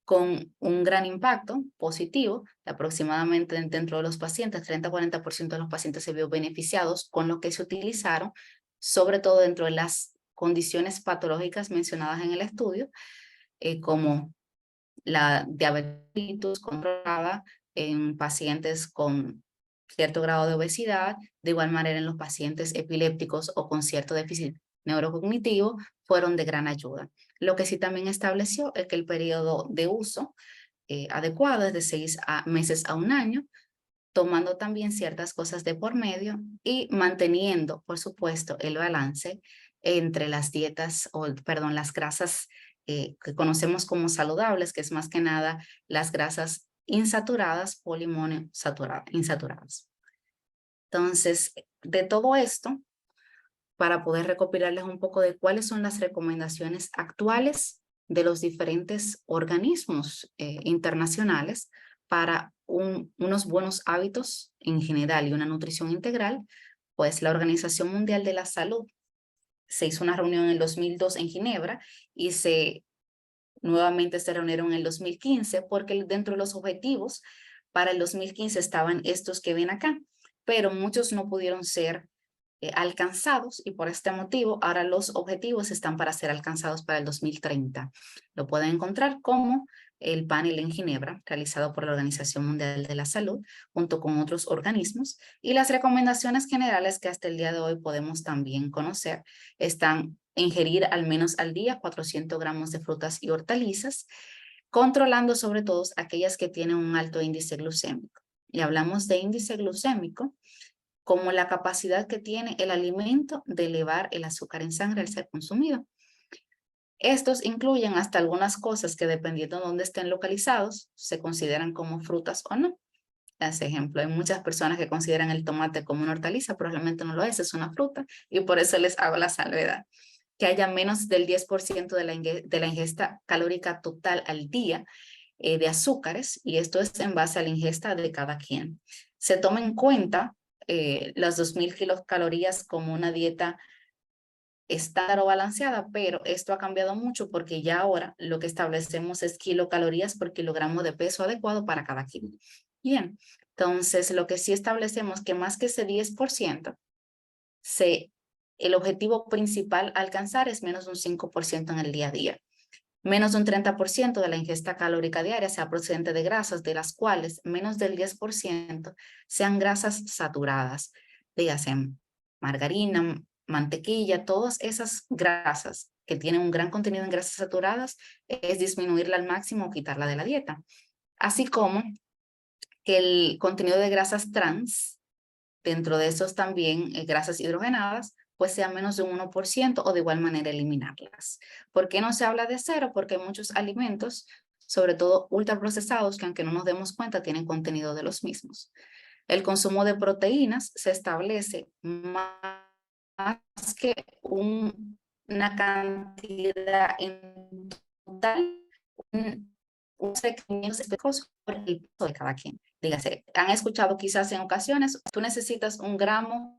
con un gran impacto positivo, de aproximadamente dentro de los pacientes, 30-40% de los pacientes se vio beneficiados con lo que se utilizaron, sobre todo dentro de las condiciones patológicas mencionadas en el estudio, como la diabetes controlada en pacientes con cierto grado de obesidad, de igual manera en los pacientes epilépticos o con cierto déficit neurocognitivo, fueron de gran ayuda. Lo que sí también estableció es que el periodo de uso adecuado es de 6 meses a 1 año, tomando también ciertas cosas de por medio y manteniendo, por supuesto, el balance entre las dietas, perdón, las grasas que conocemos como saludables, que es más que nada las grasas insaturadas, insaturadas. Entonces, de todo esto, para poder recopilarles un poco de cuáles son las recomendaciones actuales de los diferentes organismos internacionales para unos buenos hábitos en general y una nutrición integral, pues la Organización Mundial de la Salud se hizo una reunión en el 2002 en Ginebra y nuevamente se reunieron en el 2015 porque dentro de los objetivos para el 2015 estaban estos que ven acá, pero muchos no pudieron ser alcanzados y por este motivo ahora los objetivos están para ser alcanzados para el 2030. Lo pueden encontrar como el panel en Ginebra realizado por la Organización Mundial de la Salud junto con otros organismos, y las recomendaciones generales que hasta el día de hoy podemos también conocer están: ingerir al menos al día 400 gramos de frutas y hortalizas, controlando sobre todo aquellas que tienen un alto índice glucémico. Y hablamos de índice glucémico como la capacidad que tiene el alimento de elevar el azúcar en sangre al ser consumido. Estos incluyen hasta algunas cosas que, dependiendo de dónde estén localizados, se consideran como frutas o no. Por ejemplo, hay muchas personas que consideran el tomate como una hortaliza, probablemente no lo es una fruta, y por eso les hago la salvedad. Que haya menos del 10% de la ingesta calórica total al día de azúcares, y esto es en base a la ingesta de cada quien. Se toma en cuenta las 2000 kilocalorías como una dieta estándar o balanceada, pero esto ha cambiado mucho porque ya ahora lo que establecemos es kilocalorías por kilogramo de peso adecuado para cada kilo. Bien, entonces lo que sí establecemos que más que ese 10%, el objetivo principal a alcanzar es menos de un 5% en el día a día. Menos de un 30% de la ingesta calórica diaria sea procedente de grasas, de las cuales menos del 10% sean grasas saturadas, dígase margarina, mantequilla, todas esas grasas que tienen un gran contenido en grasas saturadas, es disminuirla al máximo o quitarla de la dieta. Así como que el contenido de grasas trans, dentro de esos también grasas hidrogenadas, pues sea menos de un 1% o de igual manera eliminarlas. ¿Por qué no se habla de cero? Porque hay muchos alimentos, sobre todo ultraprocesados, que aunque no nos demos cuenta tienen contenido de los mismos. El consumo de proteínas se establece más que una cantidad en total, un requerimiento específico por el peso de cada quien. Dígase, han escuchado quizás en ocasiones, tú necesitas 1 gramo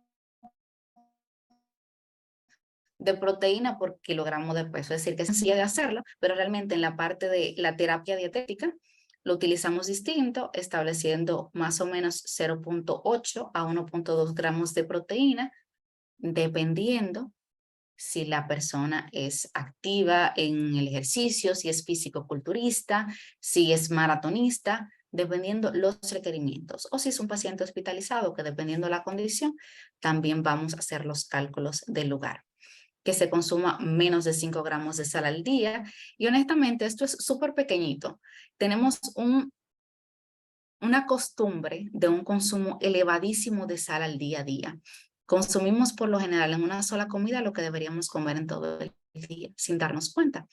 de proteína por kilogramo de peso, es decir, que es sencilla de hacerlo, pero realmente en la parte de la terapia dietética lo utilizamos distinto, estableciendo más o menos 0.8 a 1.2 gramos de proteína, dependiendo si la persona es activa en el ejercicio, si es físico-culturista, si es maratonista, dependiendo los requerimientos. O si es un paciente hospitalizado, que dependiendo la condición, también vamos a hacer los cálculos del lugar. Que se consuma menos de 5 gramos de sal al día. Y honestamente, esto es súper pequeñito. Tenemos una costumbre de un consumo elevadísimo de sal al día a día. Consumimos por lo general en una sola comida lo que deberíamos comer en todo el día, sin darnos cuenta.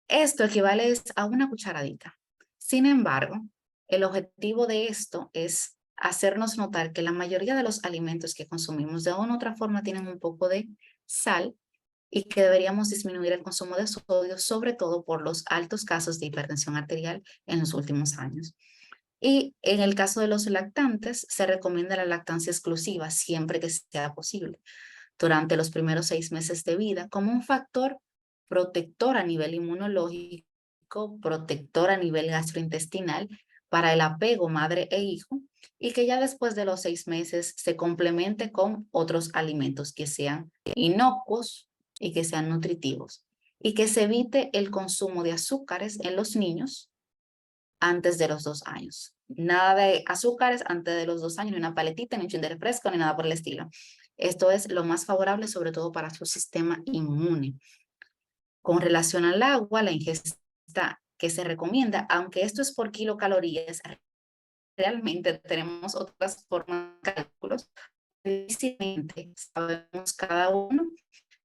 Esto equivale a una cucharadita. Sin embargo, el objetivo de esto es hacernos notar que la mayoría de los alimentos que consumimos de una u otra forma tienen un poco de sal, y que deberíamos disminuir el consumo de sodio, sobre todo por los altos casos de hipertensión arterial en los últimos años. Y en el caso de los lactantes, se recomienda la lactancia exclusiva siempre que sea posible durante los primeros 6 meses de vida como un factor protector a nivel inmunológico, protector a nivel gastrointestinal para el apego madre e hijo, y que ya después de los 6 meses se complemente con otros alimentos que sean inocuos y que sean nutritivos, y que se evite el consumo de azúcares en los niños antes de los 2 años. Nada de azúcares antes de los 2 años, ni una paletita, ni un chin de refresco, ni nada por el estilo. Esto es lo más favorable, sobre todo para su sistema inmune. Con relación al agua, la ingesta que se recomienda, aunque esto es por kilocalorías, realmente tenemos otras formas de cálculos. Difícilmente sabemos cada uno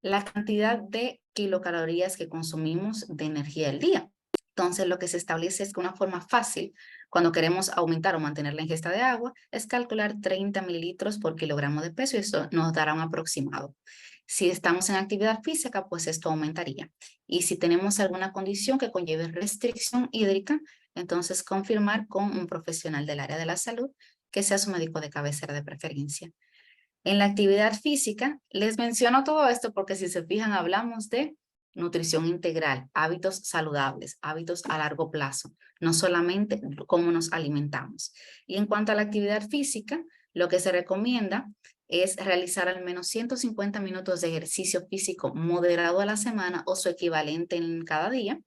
la cantidad de kilocalorías que consumimos de energía al día. Entonces, lo que se establece es que una forma fácil, cuando queremos aumentar o mantener la ingesta de agua, es calcular 30 mililitros por kilogramo de peso y eso nos dará un aproximado. Si estamos en actividad física, pues esto aumentaría. Y si tenemos alguna condición que conlleve restricción hídrica, entonces confirmar con un profesional del área de la salud que sea su médico de cabecera de preferencia. En la actividad física, les menciono todo esto porque si se fijan, hablamos de nutrición integral, hábitos saludables, hábitos a largo plazo, no solamente cómo nos alimentamos. Y en cuanto a la actividad física, lo que se recomienda es realizar al menos 150 minutos de ejercicio físico moderado a la semana o su equivalente en cada día.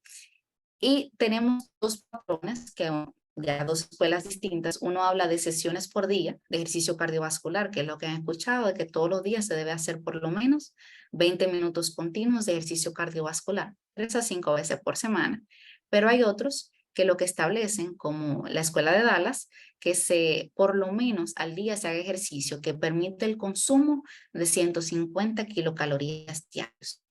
Y tenemos 2 patrones que ya 2 escuelas distintas. Uno habla de sesiones por día de ejercicio cardiovascular, que es lo que han escuchado, de que todos los días se debe hacer por lo menos 20 minutos continuos de ejercicio cardiovascular, 3 a 5 veces por semana. Pero hay otros que lo que establecen, como la escuela de Dallas, que por lo menos al día se haga ejercicio que permite el consumo de 150 kilocalorías diarias.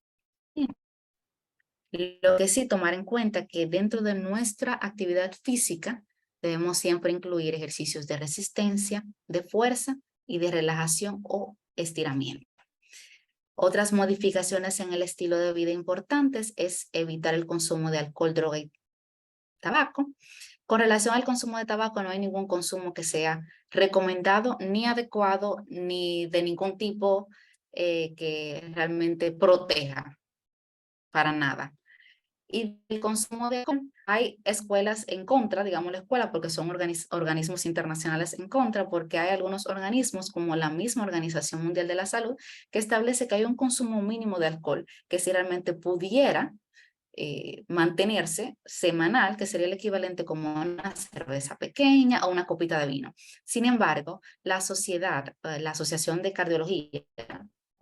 Lo que sí, tomar en cuenta que dentro de nuestra actividad física debemos siempre incluir ejercicios de resistencia, de fuerza y de relajación o estiramiento. Otras modificaciones en el estilo de vida importantes es evitar el consumo de alcohol, droga y tabaco. Con relación al consumo de tabaco, no hay ningún consumo que sea recomendado ni adecuado ni de ningún tipo que realmente proteja para nada. Y el consumo de alcohol, hay escuelas en contra, digamos la escuela, porque son organismos internacionales en contra, porque hay algunos organismos, como la misma Organización Mundial de la Salud, que establece que hay un consumo mínimo de alcohol, que si realmente pudiera mantenerse semanal, que sería el equivalente como a una cerveza pequeña o una copita de vino. Sin embargo, la Asociación de Cardiología,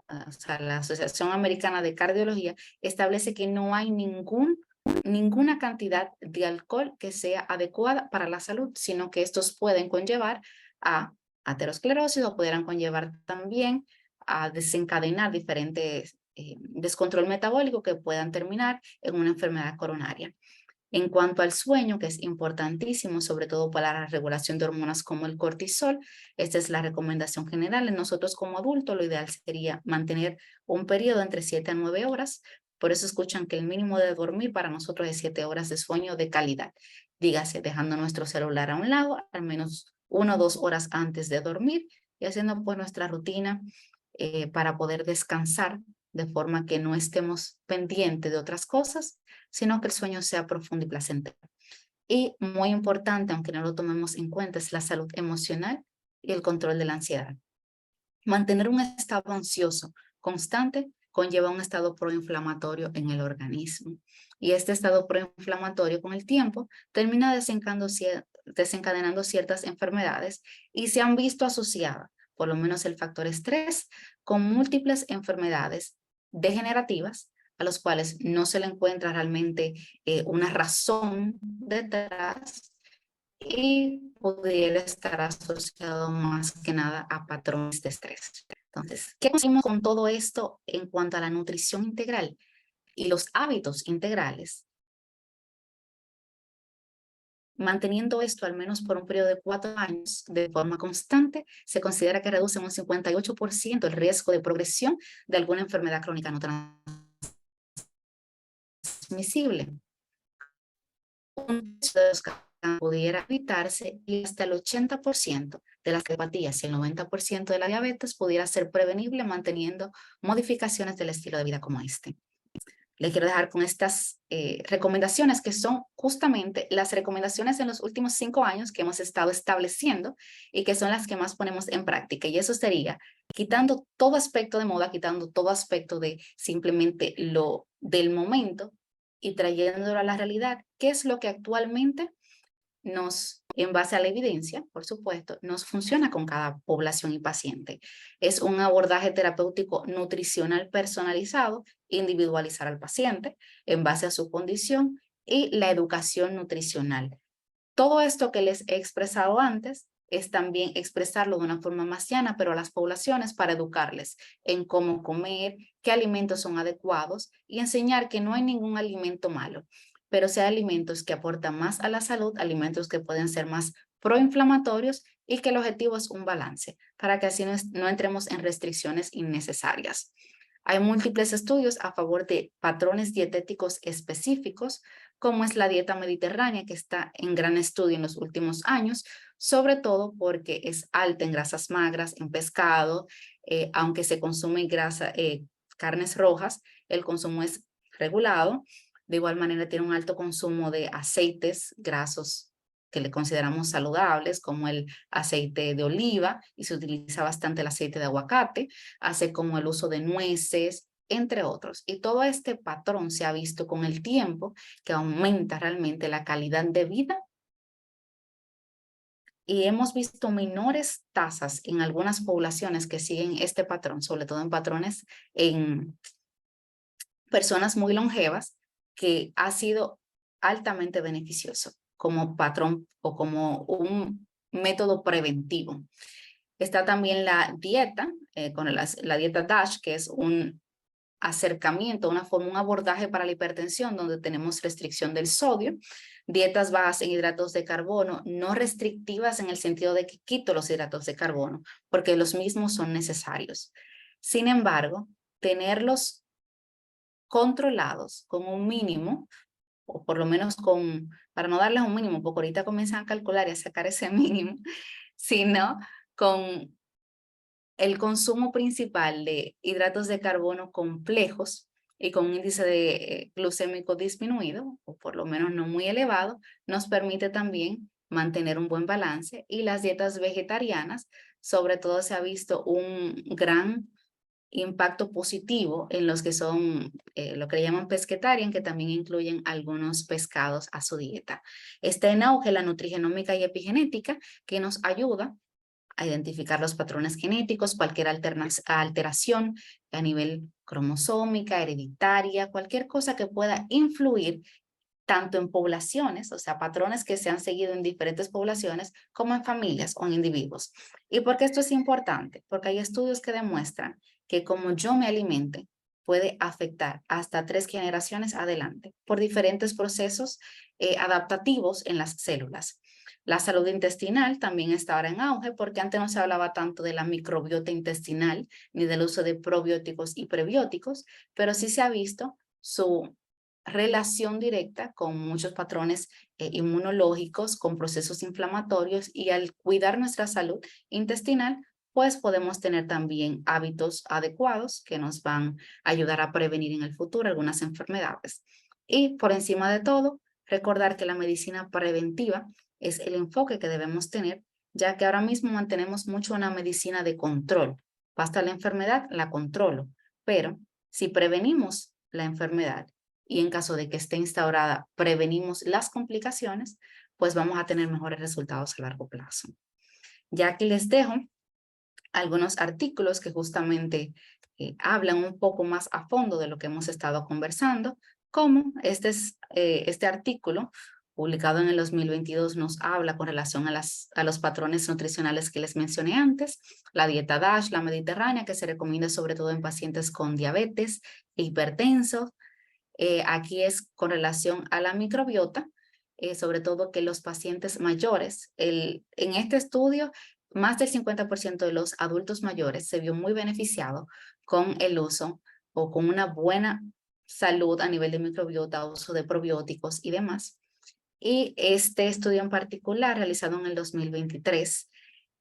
o sea, la Asociación Americana de Cardiología, establece que no hay ninguna cantidad de alcohol que sea adecuada para la salud, sino que estos pueden conllevar a aterosclerosis o pudieran conllevar también a desencadenar diferentes descontrol metabólico que puedan terminar en una enfermedad coronaria. En cuanto al sueño, que es importantísimo, sobre todo para la regulación de hormonas como el cortisol, esta es la recomendación general. En nosotros como adultos, lo ideal sería mantener un periodo entre 7 a 9 horas. Por eso escuchan que el mínimo de dormir para nosotros es 7 horas de sueño de calidad. Dígase, dejando nuestro celular a un lado, al menos 1 o 2 horas antes de dormir y haciendo pues nuestra rutina para poder descansar de forma que no estemos pendientes de otras cosas, sino que el sueño sea profundo y placentero. Y muy importante, aunque no lo tomemos en cuenta, es la salud emocional y el control de la ansiedad. Mantener un estado ansioso constante conlleva un estado proinflamatorio en el organismo. Y este estado proinflamatorio con el tiempo termina desencadenando ciertas enfermedades y se han visto asociadas, por lo menos el factor estrés, con múltiples enfermedades degenerativas a los cuales no se le encuentra realmente una razón detrás y pudiera estar asociado más que nada a patrones de estrés. Entonces, ¿qué conseguimos con todo esto en cuanto a la nutrición integral y los hábitos integrales? Manteniendo esto al menos por un periodo de 4 años de forma constante, se considera que reduce un 58% el riesgo de progresión de alguna enfermedad crónica no transmisible. Un tercio de los pudiera evitarse y hasta el 80% de las cardiopatía y el 90% de la diabetes pudiera ser prevenible manteniendo modificaciones del estilo de vida como este. Les quiero dejar con estas recomendaciones que son justamente las recomendaciones en los últimos 5 años que hemos estado estableciendo y que son las que más ponemos en práctica. Y eso sería quitando todo aspecto de moda, quitando todo aspecto de simplemente lo del momento y trayéndolo a la realidad. ¿Qué es lo que actualmente en base a la evidencia, por supuesto, nos funciona con cada población y paciente? Es un abordaje terapéutico nutricional personalizado, individualizar al paciente en base a su condición y la educación nutricional. Todo esto que les he expresado antes es también expresarlo de una forma más llana, pero a las poblaciones para educarles en cómo comer, qué alimentos son adecuados y enseñar que no hay ningún alimento malo, pero sí hay alimentos que aportan más a la salud, alimentos que pueden ser más proinflamatorios y que el objetivo es un balance, para que así no entremos en restricciones innecesarias. Hay múltiples estudios a favor de patrones dietéticos específicos, como es la dieta mediterránea, que está en gran estudio en los últimos años, sobre todo porque es alta en grasas magras, en pescado, aunque se consume carnes rojas, el consumo es regulado. De igual manera tiene un alto consumo de aceites grasos que le consideramos saludables, como el aceite de oliva, y se utiliza bastante el aceite de aguacate, así como el uso de nueces, entre otros. Y todo este patrón se ha visto con el tiempo que aumenta realmente la calidad de vida y hemos visto menores tasas en algunas poblaciones que siguen este patrón, sobre todo en patrones en personas muy longevas, que ha sido altamente beneficioso como patrón o como un método preventivo. Está también la dieta, con la dieta DASH, que es un acercamiento, una forma, un abordaje para la hipertensión donde tenemos restricción del sodio, dietas bajas en hidratos de carbono, no restrictivas en el sentido de que quito los hidratos de carbono, porque los mismos son necesarios. Sin embargo, tenerlos controlados con un mínimo, o por lo menos para no darles un mínimo, porque ahorita comienzan a calcular y a sacar ese mínimo, sino con el consumo principal de hidratos de carbono complejos y con un índice de glucémico disminuido, o por lo menos no muy elevado, nos permite también mantener un buen balance. Y las dietas vegetarianas, sobre todo se ha visto un gran impacto positivo en los que son lo que le llaman pescetarian, que también incluyen algunos pescados a su dieta. Está en auge la nutrigenómica y epigenética, que nos ayuda a identificar los patrones genéticos, cualquier alteración a nivel cromosómica, hereditaria, cualquier cosa que pueda influir tanto en poblaciones, o sea, patrones que se han seguido en diferentes poblaciones, como en familias o en individuos. ¿Y por qué esto es importante? Porque hay estudios que demuestran que como yo me alimente, puede afectar hasta 3 generaciones adelante por diferentes procesos adaptativos en las células. La salud intestinal también está ahora en auge, porque antes no se hablaba tanto de la microbiota intestinal ni del uso de probióticos y prebióticos, pero sí se ha visto su relación directa con muchos patrones inmunológicos, con procesos inflamatorios, y al cuidar nuestra salud intestinal, pues podemos tener también hábitos adecuados que nos van a ayudar a prevenir en el futuro algunas enfermedades. Y por encima de todo, recordar que la medicina preventiva es el enfoque que debemos tener, ya que ahora mismo mantenemos mucho una medicina de control. Basta la enfermedad, la controlo, pero si prevenimos la enfermedad y en caso de que esté instaurada, prevenimos las complicaciones, pues vamos a tener mejores resultados a largo plazo. Ya aquí les dejo algunos artículos que justamente hablan un poco más a fondo de lo que hemos estado conversando, como este artículo publicado en el 2022 nos habla con relación a los patrones nutricionales que les mencioné antes, la dieta DASH, la mediterránea, que se recomienda sobre todo en pacientes con diabetes e hipertensos. Aquí es con relación a la microbiota, sobre todo que los pacientes mayores, en este estudio, más del 50% de los adultos mayores se vio muy beneficiado con el uso o con una buena salud a nivel de microbiota, uso de probióticos y demás. Y este estudio en particular, realizado en el 2023,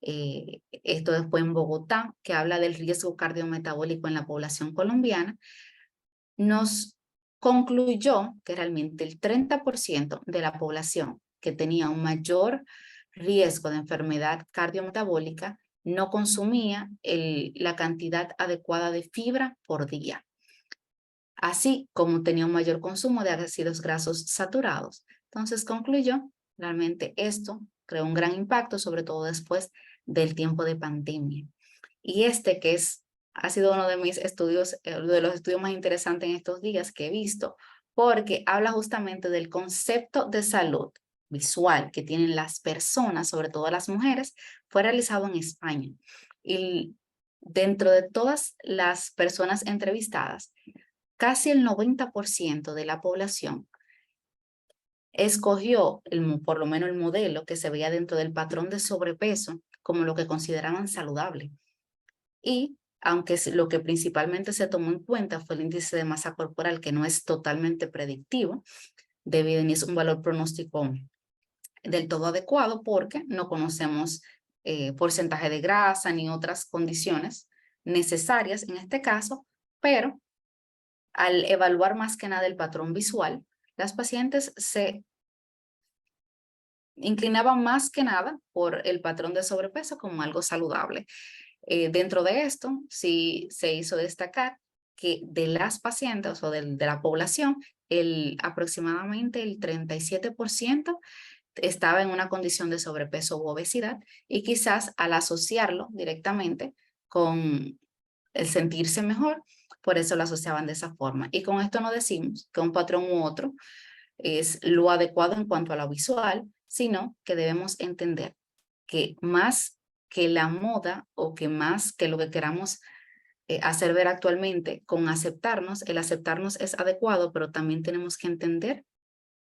esto fue en Bogotá, que habla del riesgo cardiometabólico en la población colombiana, nos concluyó que realmente el 30% de la población que tenía un mayor riesgo de enfermedad cardiometabólica no consumía la cantidad adecuada de fibra por día, así como tenía un mayor consumo de ácidos grasos saturados. Entonces concluyó, realmente esto creó un gran impacto, sobre todo después del tiempo de pandemia. Y este que ha sido uno de mis estudios, de los estudios más interesantes en estos días que he visto, porque habla justamente del concepto de salud visual que tienen las personas, sobre todo las mujeres, fue realizado en España. Y dentro de todas las personas entrevistadas, casi el 90% de la población escogió por lo menos el modelo que se veía dentro del patrón de sobrepeso como lo que consideraban saludable. Y aunque lo que principalmente se tomó en cuenta fue el índice de masa corporal, que no es totalmente predictivo, debido ni es un valor pronóstico del todo adecuado porque no conocemos porcentaje de grasa ni otras condiciones necesarias en este caso, pero al evaluar más que nada el patrón visual, las pacientes se inclinaban más que nada por el patrón de sobrepeso como algo saludable. Dentro de esto, sí se hizo destacar que de las pacientes o de la población, aproximadamente el 37% estaba en una condición de sobrepeso u obesidad, y quizás al asociarlo directamente con el sentirse mejor, por eso lo asociaban de esa forma. Y con esto no decimos que un patrón u otro es lo adecuado en cuanto a lo visual, sino que debemos entender que más que la moda o que más que lo que queramos hacer ver actualmente con aceptarnos, el aceptarnos es adecuado, pero también tenemos que entender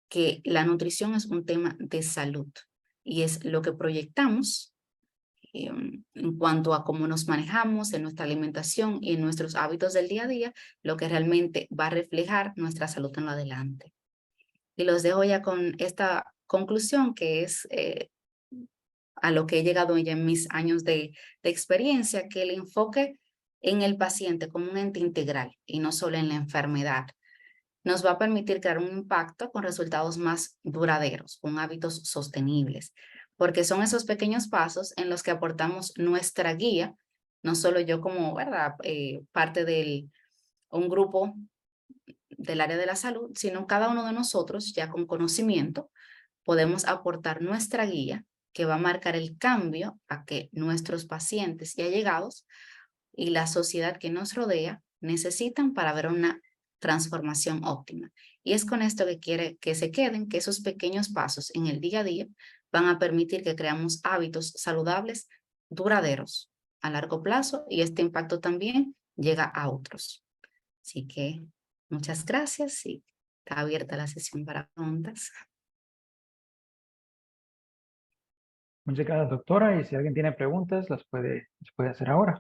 que la nutrición es un tema de salud y es lo que proyectamos en cuanto a cómo nos manejamos en nuestra alimentación y en nuestros hábitos del día a día, lo que realmente va a reflejar nuestra salud en lo adelante. Y los dejo ya con esta conclusión que es a lo que he llegado ya en mis años de experiencia, que el enfoque en el paciente como un ente integral y no solo en la enfermedad nos va a permitir crear un impacto con resultados más duraderos, con hábitos sostenibles, porque son esos pequeños pasos en los que aportamos nuestra guía, no solo yo como, ¿verdad?, parte de un grupo del área de la salud, sino cada uno de nosotros ya con conocimiento podemos aportar nuestra guía que va a marcar el cambio a que nuestros pacientes y allegados y la sociedad que nos rodea necesitan para ver una transformación óptima. Y es con esto que quiere que se queden, que esos pequeños pasos en el día a día van a permitir que creamos hábitos saludables duraderos a largo plazo, y este impacto también llega a otros. Así que muchas gracias y está abierta la sesión para preguntas. Muchas gracias, doctora. Y si alguien tiene preguntas, las puede hacer ahora.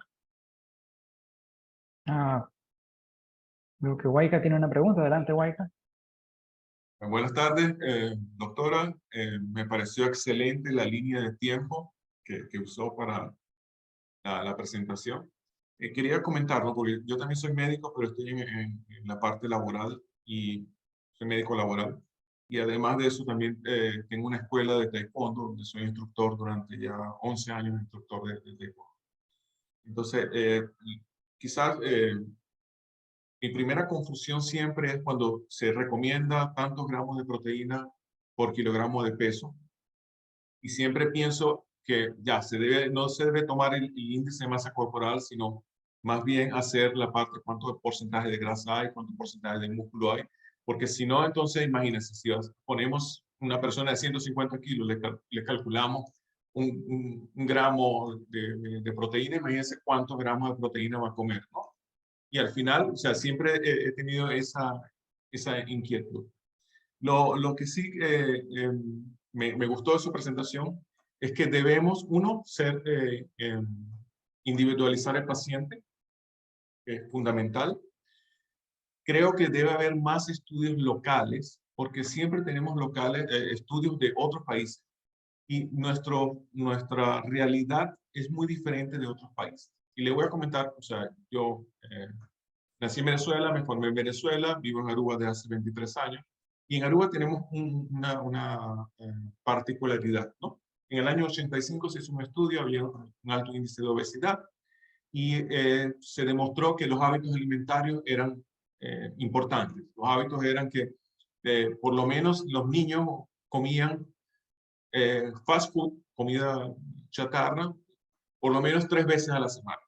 Veo que Waika tiene una pregunta. Adelante, Waika. Buenas tardes, doctora. Me pareció excelente la línea de tiempo que usó para la presentación. Quería comentarlo porque yo también soy médico, pero estoy en la parte laboral y soy médico laboral. Y además de eso también tengo una escuela de taekwondo donde soy instructor durante ya 11 años, instructor de taekwondo. Entonces, quizás mi primera confusión siempre es cuando se recomienda tantos gramos de proteína por kilogramo de peso. Y siempre pienso que ya no se debe tomar el índice de masa corporal, sino más bien hacer la parte, cuánto porcentaje de grasa hay, cuánto porcentaje de músculo hay. Porque si no, entonces imagínense, si ponemos una persona de 150 kilos, le calculamos un gramo de proteína, imagínense cuántos gramos de proteína va a comer, ¿no? Y al final, o sea, siempre he tenido esa inquietud. Lo que sí me gustó de su presentación es que debemos, uno, individualizar el paciente, que es fundamental. Creo que debe haber más estudios locales, porque siempre tenemos estudios de otros países y nuestra realidad es muy diferente de otros países. Y le voy a comentar, o sea, yo nací en Venezuela, me formé en Venezuela, vivo en Aruba desde hace 23 años, y en Aruba tenemos una particularidad, ¿no? En el año 85 se hizo un estudio, había un alto índice de obesidad, y se demostró que los hábitos alimentarios eran importantes. Los hábitos eran que por lo menos los niños comían fast food, comida chatarra, por lo menos 3 veces a la semana.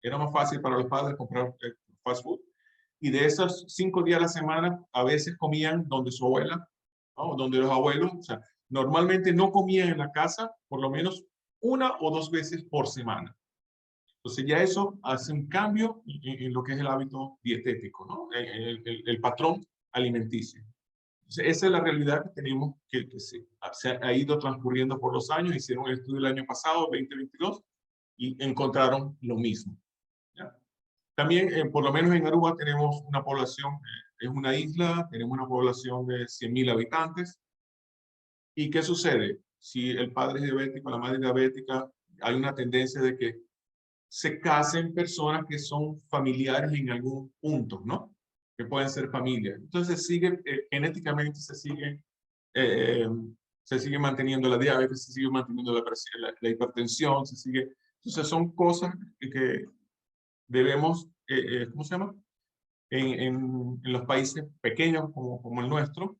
Era más fácil para los padres comprar fast food. Y de esos 5 días a la semana, a veces comían donde su abuela, ¿no? Donde los abuelos. O sea, normalmente no comían en la casa por lo menos 1 o 2 veces por semana. Entonces ya eso hace un cambio en lo que es el hábito dietético, ¿no? El patrón alimenticio. Entonces, esa es la realidad que tenemos que se ha ido transcurriendo por los años. Hicieron el estudio el año pasado, 2022, y encontraron lo mismo, ¿ya? También, por lo menos en Aruba, tenemos una población, es una isla, tenemos una población de 100.000 habitantes. ¿Y qué sucede? Si el padre es diabético, la madre es diabética, hay una tendencia de que se casen personas que son familiares en algún punto, ¿no? Que pueden ser familias. Entonces sigue, genéticamente se sigue manteniendo la diabetes, se sigue manteniendo la hipertensión, se sigue. Entonces son cosas que debemos, ¿cómo se llama? En los países pequeños como el nuestro,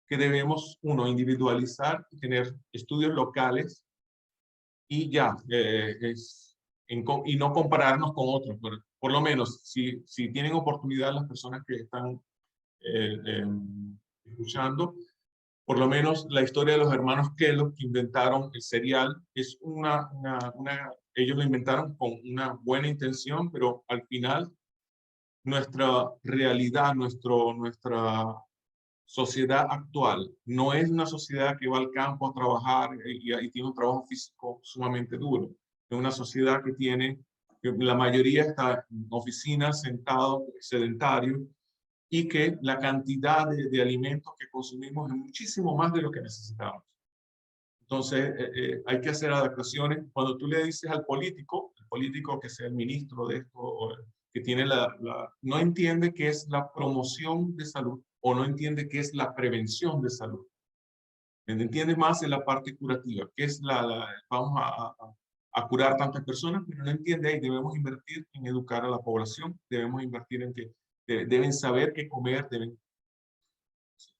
que debemos, uno, individualizar y tener estudios locales y ya, y no compararnos con otros. Por lo menos, si tienen oportunidad las personas que están escuchando, por lo menos la historia de los hermanos Kellogg que inventaron el cereal es ellos lo inventaron con una buena intención, pero al final nuestra realidad, nuestra sociedad actual no es una sociedad que va al campo a trabajar y tiene un trabajo físico sumamente duro. Es una sociedad que la mayoría está en oficinas, sentado, sedentario, y que la cantidad de alimentos que consumimos es muchísimo más de lo que necesitamos. Entonces, hay que hacer adaptaciones. Cuando tú le dices al político, el político que sea el ministro de esto, o que tiene no entiende qué es la promoción de salud o no entiende qué es la prevención de salud. Entiende más en la parte curativa, que es vamos a curar tantas personas, pero no entiende ahí. Debemos invertir en educar a la población, debemos invertir en que deben saber qué comer,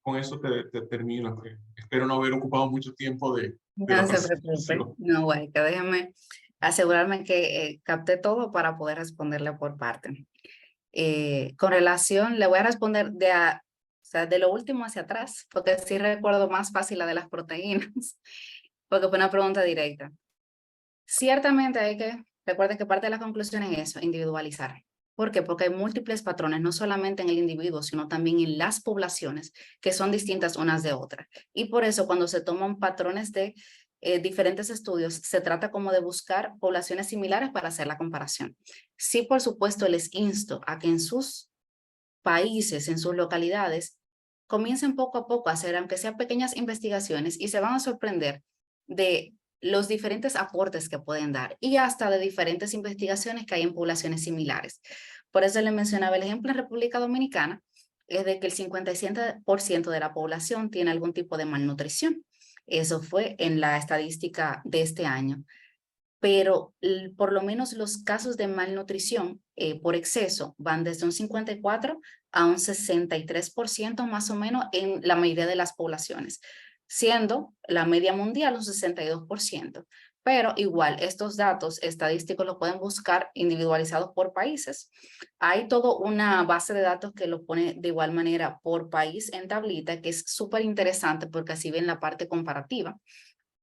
Con eso te termino. Espero no haber ocupado mucho tiempo de No la se preocupe, presentación. no, güey, que déjeme asegurarme que capté todo para poder responderle por parte. Con relación, le voy a responder o sea, de lo último hacia atrás, porque sí recuerdo más fácil la de las proteínas, porque fue una pregunta directa. Ciertamente recuerden que parte de la conclusión es eso, individualizar. ¿Por qué? Porque hay múltiples patrones, no solamente en el individuo, sino también en las poblaciones, que son distintas unas de otras. Y por eso cuando se toman patrones de diferentes estudios, se trata como de buscar poblaciones similares para hacer la comparación. Sí, por supuesto, les insto a que en sus países, en sus localidades, comiencen poco a poco a hacer, aunque sean pequeñas investigaciones, y se van a sorprender de los diferentes aportes que pueden dar y hasta de diferentes investigaciones que hay en poblaciones similares. Por eso le mencionaba el ejemplo en República Dominicana, es de que el 57% de la población tiene algún tipo de malnutrición. Eso fue en la estadística de este año. Pero por lo menos los casos de malnutrición por exceso van desde un 54 a un 63% más o menos en la mayoría de las poblaciones, siendo la media mundial un 62%. Pero igual, estos datos estadísticos los pueden buscar individualizados por países. Hay toda una base de datos que lo pone de igual manera por país en tablita, que es súper interesante porque así ven la parte comparativa.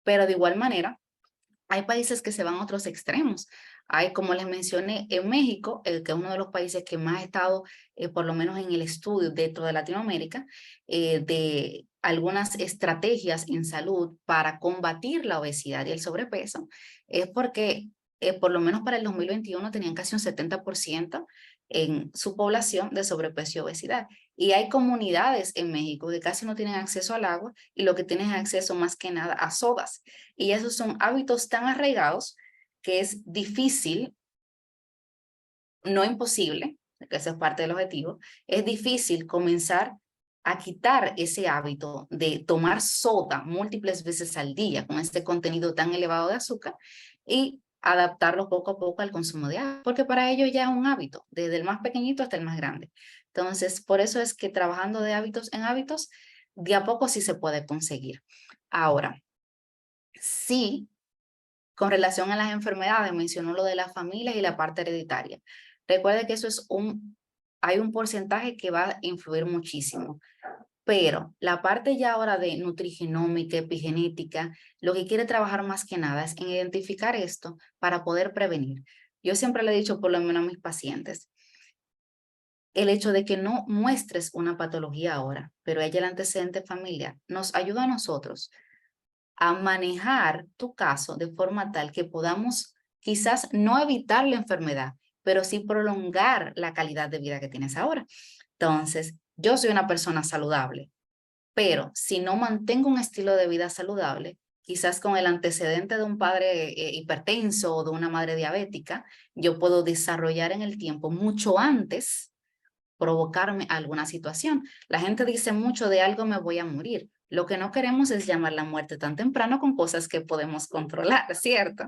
Pero de igual manera, hay países que se van a otros extremos. Hay, como les mencioné, en México, que es uno de los países que más ha estado, por lo menos en el estudio dentro de Latinoamérica, de algunas estrategias en salud para combatir la obesidad y el sobrepeso, es porque por lo menos para el 2021 tenían casi un 70% en su población de sobrepeso y obesidad. Y hay comunidades en México que casi no tienen acceso al agua y lo que tienen es acceso más que nada a sodas. Y esos son hábitos tan arraigados que es difícil, no imposible, que ese es parte del objetivo, es difícil comenzar a quitar ese hábito de tomar soda múltiples veces al día con este contenido tan elevado de azúcar y adaptarlo poco a poco al consumo de agua, porque para ello ya es un hábito, desde el más pequeñito hasta el más grande. Entonces, por eso es que trabajando de hábitos en hábitos, de a poco sí se puede conseguir. Ahora, sí, con relación a las enfermedades, mencionó lo de las familias y la parte hereditaria. Recuerde que eso es hay un porcentaje que va a influir muchísimo. Pero la parte ya ahora de nutrigenómica, epigenética, lo que quiere trabajar más que nada es en identificar esto para poder prevenir. Yo siempre le he dicho, por lo menos a mis pacientes, el hecho de que no muestres una patología ahora, pero haya el antecedente familiar, nos ayuda a nosotros a manejar tu caso de forma tal que podamos quizás no evitar la enfermedad, pero sí prolongar la calidad de vida que tienes ahora. Entonces, yo soy una persona saludable, pero si no mantengo un estilo de vida saludable, quizás con el antecedente de un padre hipertenso o de una madre diabética, yo puedo desarrollar en el tiempo mucho antes provocarme alguna situación. La gente dice mucho de algo me voy a morir. Lo que no queremos es llamar la muerte tan temprano con cosas que podemos controlar, ¿cierto?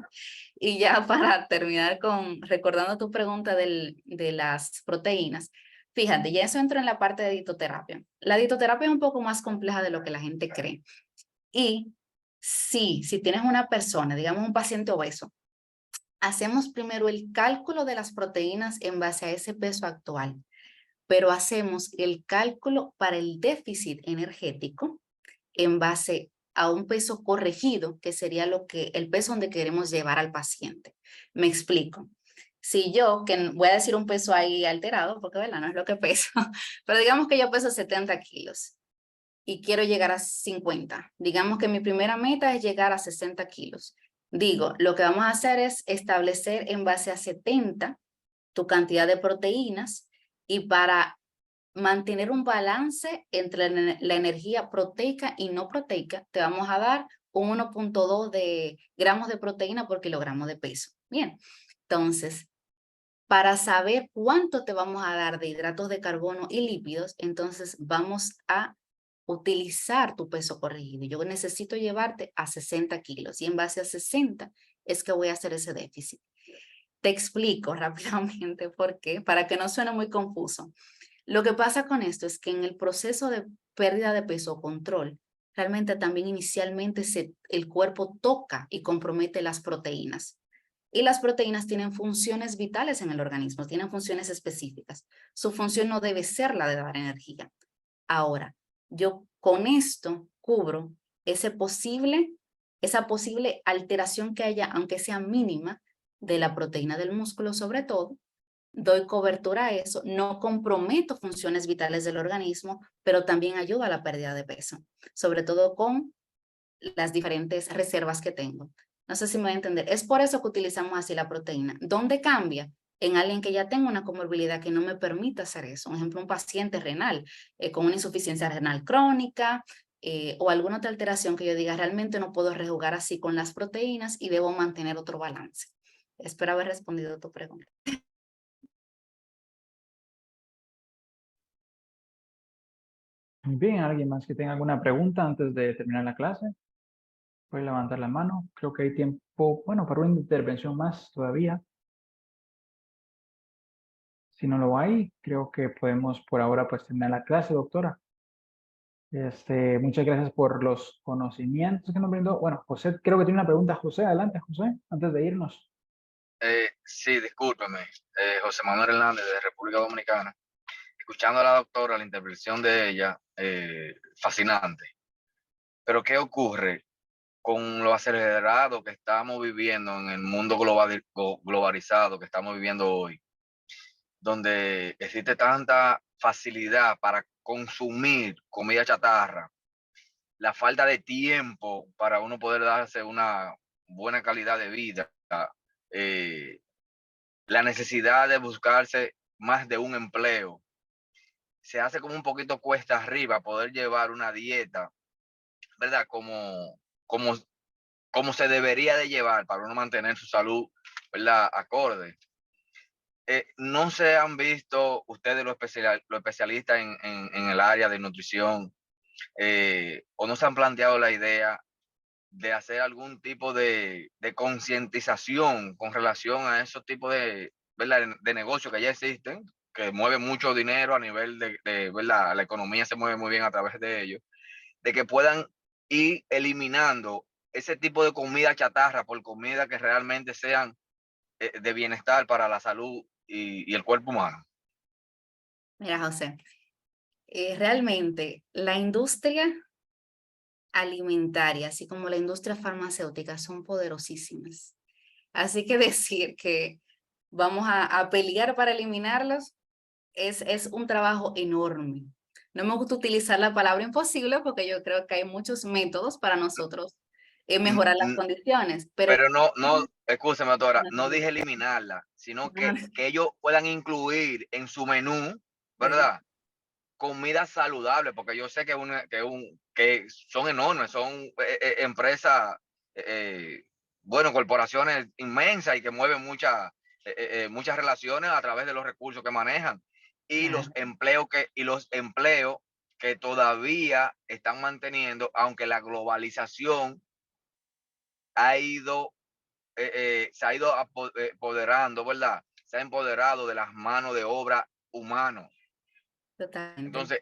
Y ya para terminar recordando tu pregunta de las proteínas, fíjate, ya eso entra en la parte de dietoterapia. La dietoterapia es un poco más compleja de lo que la gente cree. Y sí, si tienes una persona, digamos un paciente obeso, hacemos primero el cálculo de las proteínas en base a ese peso actual, pero hacemos el cálculo para el déficit energético en base a un peso corregido, que sería el peso donde queremos llevar al paciente. Me explico. Si yo, que voy a decir un peso ahí alterado, porque ¿verdad? No es lo que peso, pero digamos que yo peso 70 kilos y quiero llegar a 50. Digamos que mi primera meta es llegar a 60 kilos. Digo, lo que vamos a hacer es establecer en base a 70 tu cantidad de proteínas y para mantener un balance entre la energía proteica y no proteica, te vamos a dar un 1.2 de gramos de proteína por kilogramo de peso. Bien, entonces, para saber cuánto te vamos a dar de hidratos de carbono y lípidos, entonces vamos a utilizar tu peso corregido. Yo necesito llevarte a 60 kilos y en base a 60 es que voy a hacer ese déficit. Te explico rápidamente por qué, para que no suene muy confuso. Lo que pasa con esto es que en el proceso de pérdida de peso o control, realmente también inicialmente el cuerpo toca y compromete las proteínas. Y las proteínas tienen funciones vitales en el organismo, tienen funciones específicas. Su función no debe ser la de dar energía. Ahora, yo con esto cubro esa posible alteración que haya, aunque sea mínima, de la proteína del músculo sobre todo, doy cobertura a eso, no comprometo funciones vitales del organismo, pero también ayuda a la pérdida de peso, sobre todo con las diferentes reservas que tengo. No sé si me voy a entender. Es por eso que utilizamos así la proteína. ¿Dónde cambia? En alguien que ya tenga una comorbilidad que no me permita hacer eso. Por ejemplo, un paciente renal con una insuficiencia renal crónica o alguna otra alteración que yo diga realmente no puedo rejugar así con las proteínas y debo mantener otro balance. Espero haber respondido a tu pregunta. Muy bien, ¿alguien más que tenga alguna pregunta antes de terminar la clase? Puede levantar la mano. Creo que hay tiempo, bueno, para una intervención más todavía. Si no lo hay, creo que podemos por ahora pues terminar la clase, doctora. Muchas gracias por los conocimientos que nos brindó. Bueno, José, creo que tiene una pregunta. José, adelante, José, antes de irnos. Sí, discúlpeme. José Manuel Hernández, de República Dominicana. Escuchando a la doctora, la intervención de ella, fascinante. Pero ¿qué ocurre con lo acelerado que estamos viviendo en el mundo globalizado que estamos viviendo hoy? Donde existe tanta facilidad para consumir comida chatarra, la falta de tiempo para uno poder darse una buena calidad de vida, la necesidad de buscarse más de un empleo. se hace como un poquito cuesta arriba poder llevar una dieta, ¿verdad? Como se debería de llevar para uno mantener su salud, ¿verdad? Acorde. ¿No se han visto ustedes los especialistas en el área de nutrición o no se han planteado la idea de hacer algún tipo de concientización con relación a esos tipos ¿verdad? De negocios que ya existen, que mueven mucho dinero a nivel ¿verdad? La economía se mueve muy bien a través de ellos, de que puedan ir eliminando ese tipo de comida chatarra por comida que realmente sean de bienestar para la salud y el cuerpo humano? Mira, José, realmente la industria alimentaria, así como la industria farmacéutica, son poderosísimas. Así que decir que vamos a pelear para eliminarlos es un trabajo enorme. No me gusta utilizar la palabra imposible porque yo creo que hay muchos métodos para nosotros mejorar las condiciones, pero Pero no, escúcheme, doctora, no dije eliminarla, sino no, que ellos puedan incluir en su menú, sí, ¿verdad? Comida saludable, porque yo sé que son enormes, son empresas, bueno, corporaciones inmensas y que mueven muchas relaciones a través de los recursos que manejan y claro, los empleos que todavía están manteniendo, aunque la globalización ha ido, se ha ido apoderando, ¿verdad? Se ha empoderado de las manos de obra humanos. totalmente. Entonces,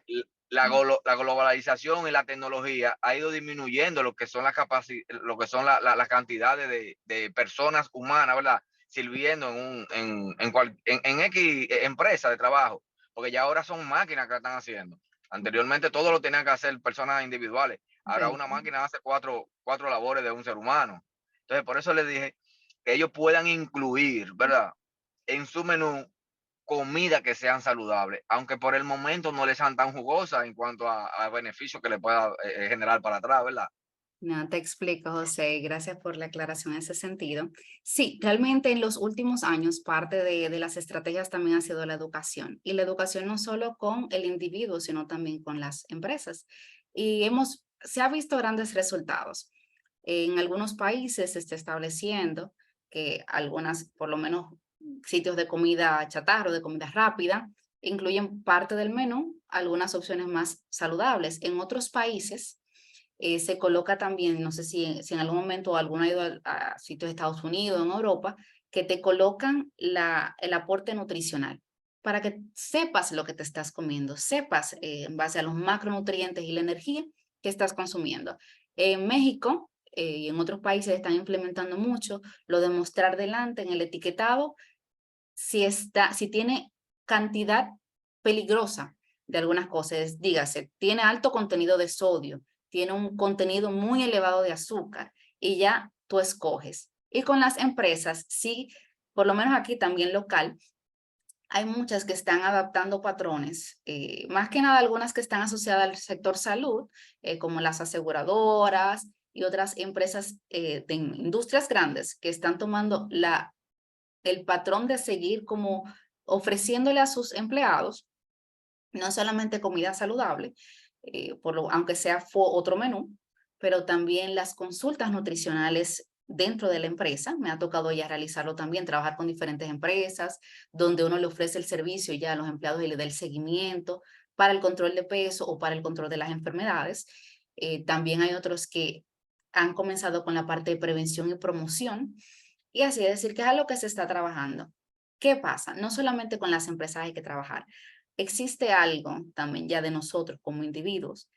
la globalización y la tecnología ha ido disminuyendo lo que son lo que son las cantidades de personas humanas, ¿verdad? Sirviendo en X empresa de trabajo, porque ya ahora son máquinas que lo están haciendo. Anteriormente todo lo tenían que hacer personas individuales. Ahora una máquina hace cuatro labores de un ser humano. Entonces, por eso les dije que ellos puedan incluir, ¿verdad? En su menú comida que sean saludables, aunque por el momento no les sean tan jugosas en cuanto a beneficios que le pueda generar para atrás, ¿verdad? No, te explico, José, y gracias por la aclaración en ese sentido. Sí, realmente en los últimos años parte de las estrategias también ha sido la educación, y la educación no solo con el individuo, sino también con las empresas. Y se ha visto grandes resultados. En algunos países se está estableciendo que algunas, por lo menos sitios de comida chatarra o de comida rápida, incluyen parte del menú, algunas opciones más saludables. En otros países se coloca también, no sé si en algún momento alguno ha ido a sitios de Estados Unidos, en Europa, que te colocan el aporte nutricional para que sepas lo que te estás comiendo, sepas en base a los macronutrientes y la energía que estás consumiendo. En México y en otros países están implementando mucho lo de mostrar delante en el etiquetado si tiene cantidad peligrosa de algunas cosas, dígase, tiene alto contenido de sodio, tiene un contenido muy elevado de azúcar y ya tú escoges. Y con las empresas, sí, por lo menos aquí también local, hay muchas que están adaptando patrones, más que nada algunas que están asociadas al sector salud, como las aseguradoras y otras empresas de industrias grandes que están tomando el patrón de seguir como ofreciéndole a sus empleados no solamente comida saludable, aunque sea otro menú, pero también las consultas nutricionales dentro de la empresa. Me ha tocado ya realizarlo también, trabajar con diferentes empresas, donde uno le ofrece el servicio ya a los empleados y le da el seguimiento para el control de peso o para el control de las enfermedades. También hay otros que han comenzado con la parte de prevención y promoción, y así es decir, que es algo que se está trabajando. ¿Qué pasa? No solamente con las empresas hay que trabajar. Existe algo también ya de nosotros como individuos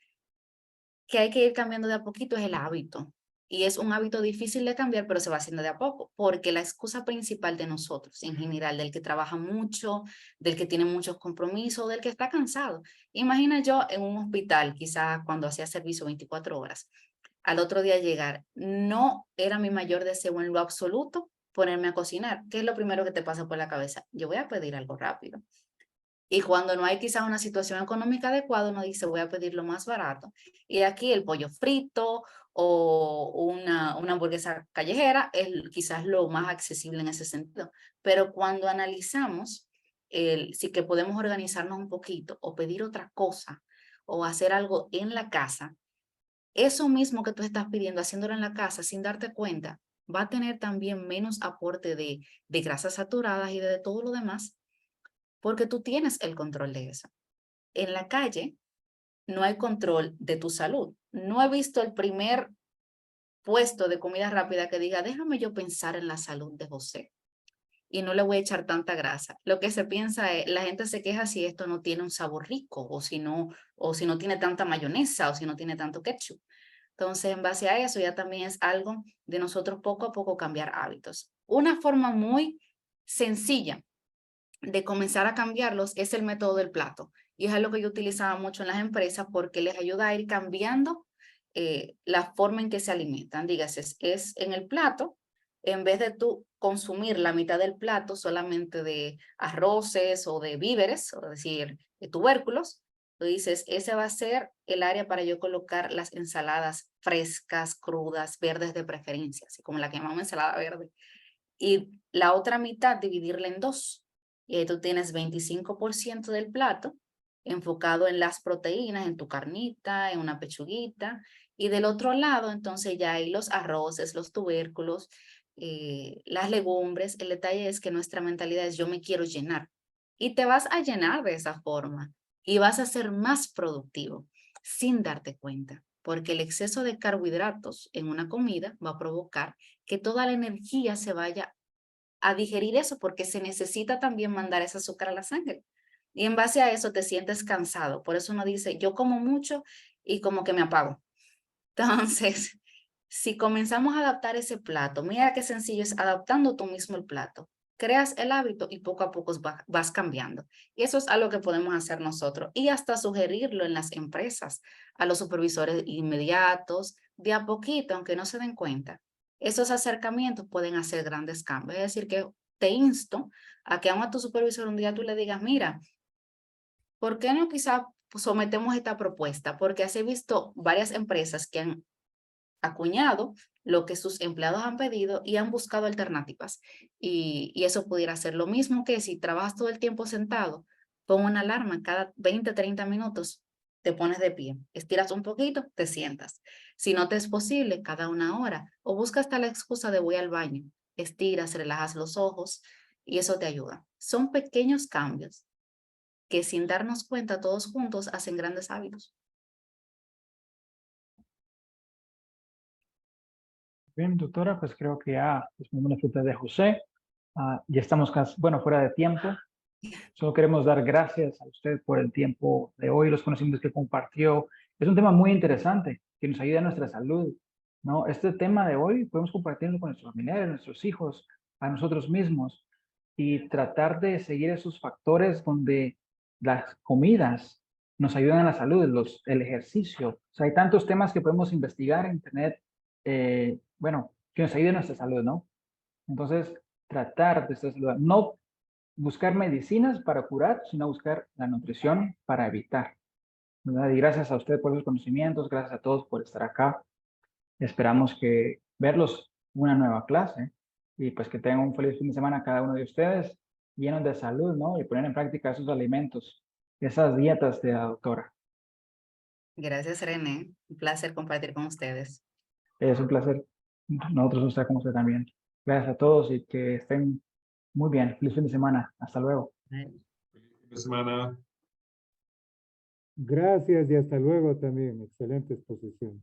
que hay que ir cambiando de a poquito, es el hábito. Y es un hábito difícil de cambiar, pero se va haciendo de a poco, porque la excusa principal de nosotros, en general, del que trabaja mucho, del que tiene muchos compromisos, del que está cansado. Imagina yo en un hospital, quizás cuando hacía servicio 24 horas, al otro día llegar, no era mi mayor deseo en lo absoluto ponerme a cocinar. ¿Qué es lo primero que te pasa por la cabeza? Yo voy a pedir algo rápido. Y cuando no hay quizás una situación económica adecuada, uno dice, voy a pedir lo más barato. Y aquí el pollo frito o una hamburguesa callejera es quizás lo más accesible en ese sentido. Pero cuando analizamos sí que podemos organizarnos un poquito o pedir otra cosa o hacer algo en la casa, eso mismo que tú estás pidiendo, haciéndolo en la casa sin darte cuenta, va a tener también menos aporte de grasas saturadas y de todo lo demás, porque tú tienes el control de eso. En la calle no hay control de tu salud. No he visto el primer puesto de comida rápida que diga, déjame yo pensar en la salud de José y no le voy a echar tanta grasa. Lo que se piensa es, la gente se queja si esto no tiene un sabor rico o si no tiene tanta mayonesa o si no tiene tanto ketchup. Entonces, en base a eso, ya también es algo de nosotros poco a poco cambiar hábitos. Una forma muy sencilla de comenzar a cambiarlos es el método del plato. Y es algo que yo utilizaba mucho en las empresas porque les ayuda a ir cambiando la forma en que se alimentan. Dígase, es en el plato, en vez de tú consumir la mitad del plato solamente de arroces o de víveres, o decir, de tubérculos, tú dices, ese va a ser el área para yo colocar las ensaladas frescas, crudas, verdes de preferencia, así como la que llamamos ensalada verde. Y la otra mitad dividirla en dos. Y ahí tú tienes 25% del plato enfocado en las proteínas, en tu carnita, en una pechuguita. Y del otro lado, entonces ya hay los arroces, los tubérculos, las legumbres. El detalle es que nuestra mentalidad es yo me quiero llenar. Y te vas a llenar de esa forma y vas a ser más productivo sin darte cuenta, porque el exceso de carbohidratos en una comida va a provocar que toda la energía se vaya a digerir eso, porque se necesita también mandar ese azúcar a la sangre. Y en base a eso te sientes cansado. Por eso uno dice, yo como mucho y como que me apago. Entonces, si comenzamos a adaptar ese plato, mira qué sencillo es adaptando tú mismo el plato. Creas el hábito y poco a poco vas cambiando. Y eso es algo que podemos hacer nosotros. Y hasta sugerirlo en las empresas, a los supervisores inmediatos, de a poquito, aunque no se den cuenta. Esos acercamientos pueden hacer grandes cambios. Es decir, que te insto a que aún a tu supervisor un día tú le digas, mira, ¿por qué no quizá sometemos esta propuesta? Porque así he visto varias empresas que han acuñado lo que sus empleados han pedido y han buscado alternativas. Y eso pudiera ser lo mismo que si trabajas todo el tiempo sentado, pon una alarma cada 20, 30 minutos, te pones de pie, estiras un poquito, te sientas. Si no te es posible, cada una hora, o busca hasta la excusa de voy al baño, estiras, relajas los ojos y eso te ayuda. Son pequeños cambios que sin darnos cuenta todos juntos hacen grandes hábitos. Bien, doctora, pues creo que ya respondimos las preguntas de José. Ya estamos casi, bueno, fuera de tiempo. Solo queremos dar gracias a usted por el tiempo de hoy, los conocimientos que compartió. Es un tema muy interesante que nos ayuda a nuestra salud, ¿no? Este tema de hoy podemos compartirlo con nuestros familiares, nuestros hijos, a nosotros mismos y tratar de seguir esos factores donde las comidas nos ayudan a la salud, el ejercicio. O sea, hay tantos temas que podemos investigar en Internet, bueno, que nos ayuden a nuestra salud, ¿no? Entonces, tratar de estar saludable. No buscar medicinas para curar, sino buscar la nutrición para evitar, ¿verdad? Y gracias a usted por sus conocimientos, gracias a todos por estar acá. Esperamos que verlos en una nueva clase y pues que tengan un feliz fin de semana cada uno de ustedes, llenos de salud, ¿no? Y poner en práctica esos alimentos, esas dietas de la doctora. Gracias, René. Un placer compartir con ustedes. Es un placer. Nosotros estar con usted también. Gracias a todos y que estén muy bien. Feliz fin de semana. Hasta luego. Feliz fin de semana. Gracias y hasta luego también. Excelente exposición.